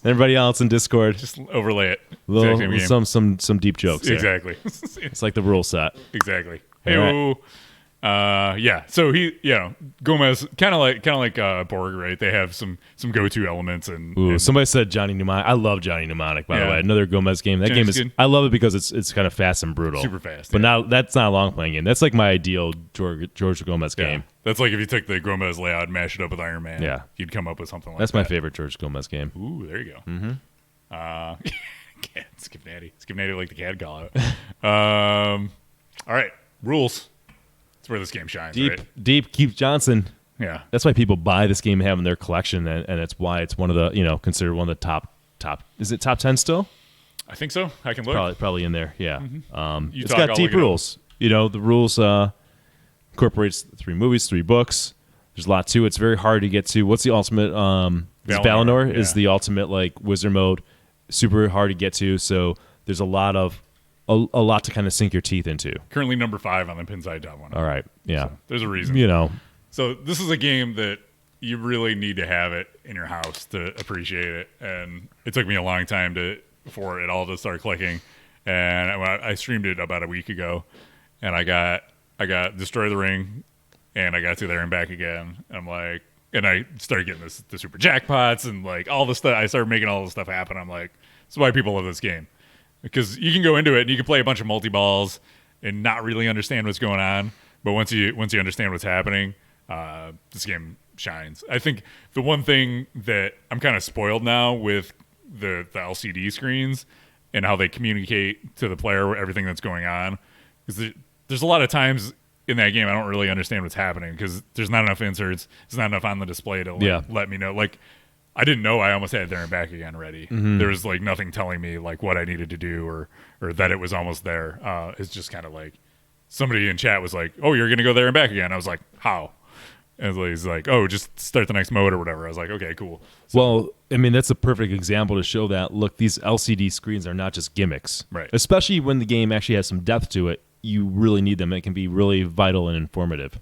Everybody else in Discord. Just overlay it. Little, Exact same game. some deep jokes. there. Exactly. It's like the rule set. Exactly. All Hey, yeah. So Gomez kind of like Borg, right? They have some go-to elements and, Ooh, and somebody said Johnny Mnemonic. I love Johnny Mnemonic, by the Yeah. way. Another Gomez game. That Johnny's game is. good. I love it because it's kind of fast and brutal. Super fast, But yeah. now that's not a long playing game. That's like my ideal George Gomez yeah. game. That's like if you took the Gomez layout and mashed it up with Iron Man. Yeah. You'd come up with something like That's that. my favorite George Gomez game. Ooh, there you go. Mm-hmm. Skip Natty like the CAD call out. All right, rules. That's where this game shines. Right? Deep Keith Johnson. Yeah. That's why people buy this game and have in their collection, and it's why it's one of the considered one of the top. Is it top 10 still? I think so. I can look. Probably in there. Yeah. You It's talk, got I'll deep look it up. rules. The rules incorporates 3 movies, 3 books. There's a lot to it. It's very hard to get to. What's the ultimate? Valinor is yeah. the ultimate like wizard mode. Super hard to get to. So there's a lot to kind of sink your teeth into. Currently number 5 on the Pinside Top 1. All right. Yeah. So there's a reason. So this is a game that you really need to have it in your house to appreciate it. And it took me a long time for it all to start clicking. And I streamed it about a week ago, and I got Destroy the Ring, and I got to there and back again. I'm like, and I started getting the super jackpots and like all the stuff. I started making all the stuff happen. I'm like, that's why people love this game, because you can go into it and you can play a bunch of multi-balls and not really understand what's going on. But once you understand what's happening, this game shines. I think the one thing that I'm kind of spoiled now with the LCD screens and how they communicate to the player everything that's going on, because there's a lot of times in that game I don't really understand what's happening because there's not enough inserts, there's not enough on the display to let me know. Like, I didn't know I almost had it there and back again ready. There was like nothing telling me like what I needed to do or that it was almost there. It's just kind of like somebody in chat was like, "Oh, you're gonna go there and back again." I was like, "How?" And he's like, "Oh, just start the next mode or whatever." I was like, "Okay, cool." So, Well, I mean, that's a perfect example to show that, look, these LCD screens are not just gimmicks. Right. Especially when the game actually has some depth to it. You really need them. It can be really vital and informative.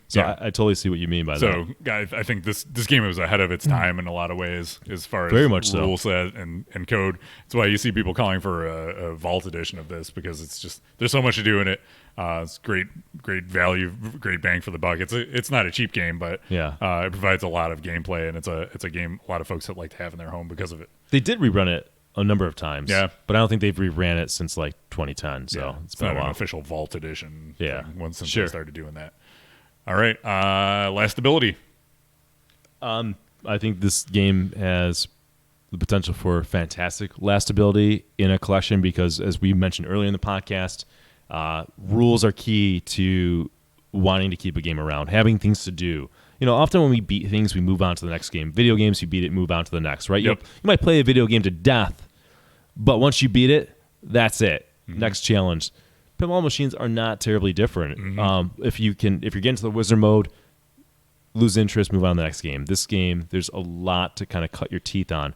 So Yeah. I totally see what you mean by that. So, guys, I think this game was ahead of its time in a lot of ways as far as Very much so. rule set and code. That's why you see people calling for a Vault edition of this, because it's just there's so much to do in it. It's great value, great bang for the buck. It's not a cheap game, but Yeah. it provides a lot of gameplay, and it's a game a lot of folks that like to have in their home because of it. They did rerun it a number of times. Yeah. But I don't think they've reran it since like 2010. So Yeah, it's been not a an while. official Vault edition. Yeah. Once since Sure. they started doing that. All right, last ability. I think this game has the potential for fantastic last ability in a collection because, as we mentioned earlier in the podcast, rules are key to wanting to keep a game around, having things to do. Often when we beat things, we move on to the next game. Video games, you beat it, move on to the next, right? Yep. You might play a video game to death, but once you beat it, that's it. Next challenge. Pinball machines are not terribly different. If you're getting to the wizard mode, lose interest, move on to the next game. This game, there's a lot to kind of cut your teeth on.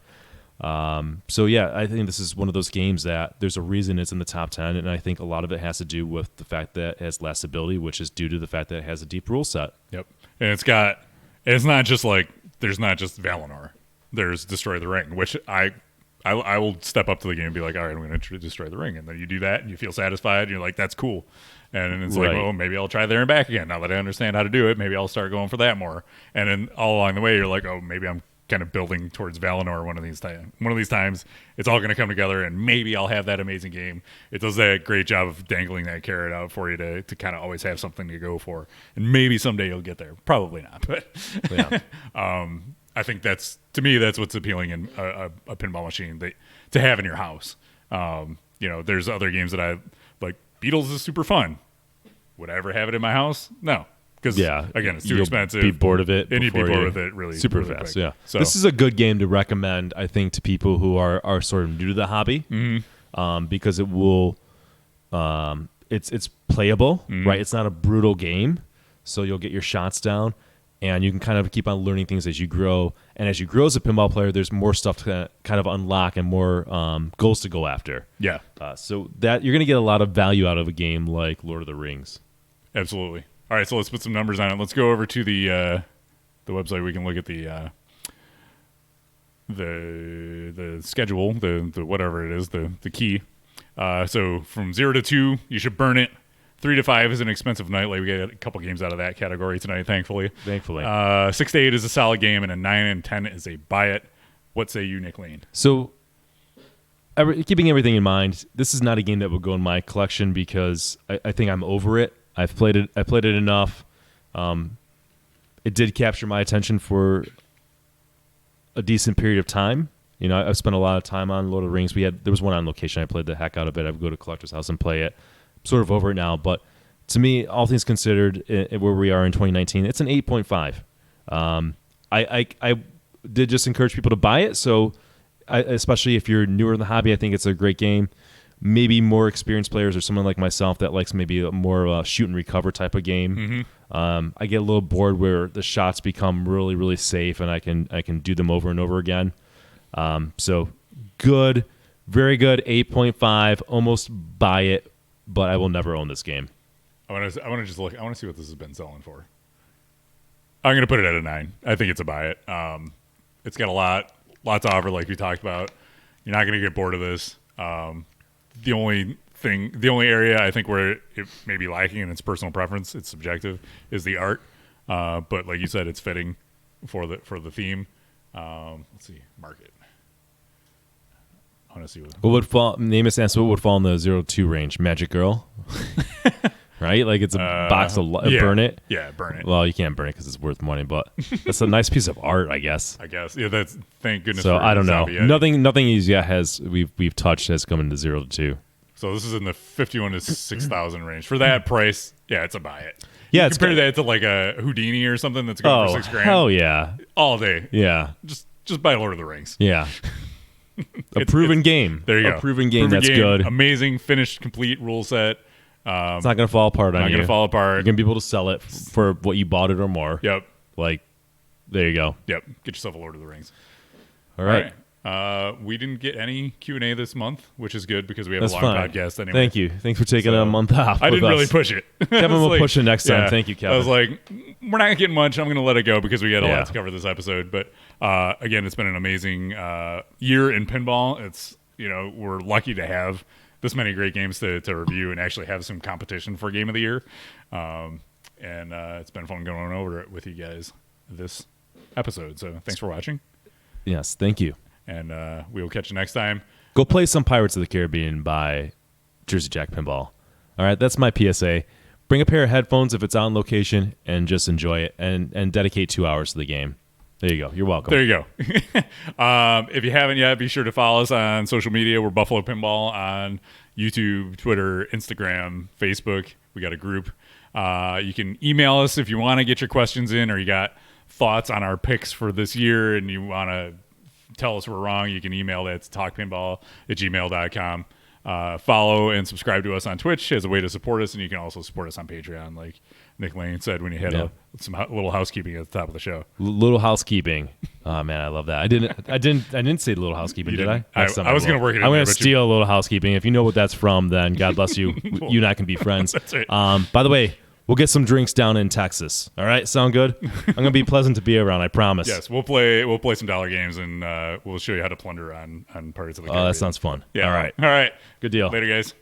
So yeah, I think this is one of those games that there's a reason it's in the top 10, and I think a lot of it has to do with the fact that it has less ability, which is due to the fact that it has a deep rule set. Yep. And it's not just like there's not just Valinor. There's Destroy the Ring, which I will step up to the game and be like, all right, I'm going to destroy the ring, and then you do that and you feel satisfied and you're like, that's cool. And it's like, Right. well, maybe I'll try there and back again. Now that I understand how to do it, maybe I'll start going for that more. And then all along the way, you're like, oh, maybe I'm kind of building towards Valinor one of these times. It's all going to come together, and maybe I'll have that amazing game. It does that great job of dangling that carrot out for you to kind of always have something to go for. And maybe someday you'll get there. Probably not, but Yeah. I think that's what's appealing in a pinball machine to have in your house. There's other games that I like. Beatles is super fun. Would I ever have it in my house? No. Because, again, it's too You'll expensive. be bored of it And you'd be before bored you- with it really super really fast. quick. Yeah. So This is a good game to recommend, I think, to people who are sort of new to the hobby, because it will, it's playable, right? It's not a brutal game, so you'll get your shots down, and you can kind of keep on learning things as you grow. And as you grow as a pinball player, there's more stuff to kind of unlock and more goals to go after. Yeah. So that you're going to get a lot of value out of a game like Lord of the Rings. Absolutely. All right, so let's put some numbers on it. Let's go over to the website. We can look at the schedule, the whatever it is, the key. So from 0 to 2, you should burn it. 3 to 5 is an expensive nightly. We get a couple games out of that category tonight, thankfully. 6 to 8 is a solid game, and a 9 and 10 is a buy it. What say you, Nick Lane? So, keeping everything in mind, this is not a game that would go in my collection because I think I'm over it. I played it enough. It did capture my attention for a decent period of time. You know, I've spent a lot of time on Lord of the Rings. There was one on location. I played the heck out of it. I would go to Collector's House and play it. Sort of over it now, but to me, all things considered, where we are in 2019, it's an 8.5. I did just encourage people to buy it, so especially if you're newer in the hobby, I think it's a great game. Maybe more experienced players or someone like myself that likes maybe a more shoot and recover type of game. Mm-hmm. I get a little bored where the shots become really, really safe, and I can do them over and over again. So good, very good, 8.5. Almost buy it. But I will never own this game. I want to just look. I want to see what this has been selling for. I'm going to put it at a 9. I think it's a buy it. It's got lots to offer, like we talked about. You're not going to get bored of this. The only area I think where it may be lacking, and it's personal preference, it's subjective, is the art. But like you said, it's fitting for the theme. Let's see, market. I want to see what would fall. Namus asked what would fall in the 0-2 range. Magic Girl, right? Like it's a box of burn it. Yeah, burn it. Well, you can't burn it because it's worth money, but it's a nice piece of art, I guess. Yeah. That's thank goodness. So for I don't know. Zombie Nothing he's yet we've touched has come into 0-2. So this is in the 51 to 6,000 range for that price. Yeah, it's a buy it. Yeah, compare that to like a Houdini or something that's going for $6,000. Hell yeah, all day. Yeah, just buy Lord of the Rings. Yeah. A proven game. There you go. A proven game that's good. Amazing, finished, complete rule set. It's not going to fall apart on you. Not going to fall apart. You're going to be able to sell it for what you bought it or more. Yep. Like, there you go. Yep. Get yourself a Lord of the Rings. All right. We didn't get any Q&A this month, which is good because we have a long podcast anyway. Thank you. Thanks for taking a month off. I didn't really push it. Kevin will push it next time. Yeah, thank you, Kevin. I was like, we're not getting much. I'm going to let it go because we got a lot to cover this episode. But again, it's been an amazing year in pinball. It's, we're lucky to have this many great games to review and actually have some competition for Game of the Year. And it's been fun going over it with you guys this episode. So thanks for watching. Yes, thank you. And we will catch you next time. Go play some Pirates of the Caribbean by Jersey Jack Pinball. All right, that's my PSA. Bring a pair of headphones if it's on location and just enjoy it and dedicate 2 hours to the game. There you go. You're welcome. There you go. If you haven't yet, be sure to follow us on social media. We're Buffalo Pinball on YouTube, Twitter, Instagram, Facebook. We got a group. You can email us if you want to get your questions in or you got thoughts on our picks for this year and you want to tell us we're wrong. You can email that to talkpinball@gmail.com. Follow and subscribe to us on Twitch as a way to support us, and you can also support us on Patreon, like Nick Lane said when he had some little housekeeping at the top of the show. Little housekeeping. Oh man, I love that. I didn't say little housekeeping, did I? I was going to work it. I'm going to steal a little housekeeping. If you know what that's from, then God bless you. You and I can be friends. That's right. By the way, we'll get some drinks down in Texas. All right, sound good? I'm gonna be pleasant to be around. I promise. Yes, we'll play some dollar games and we'll show you how to plunder on Pirates of the Caribbean. Oh, that sounds fun. Yeah. All right. All right. Good deal. Later, guys.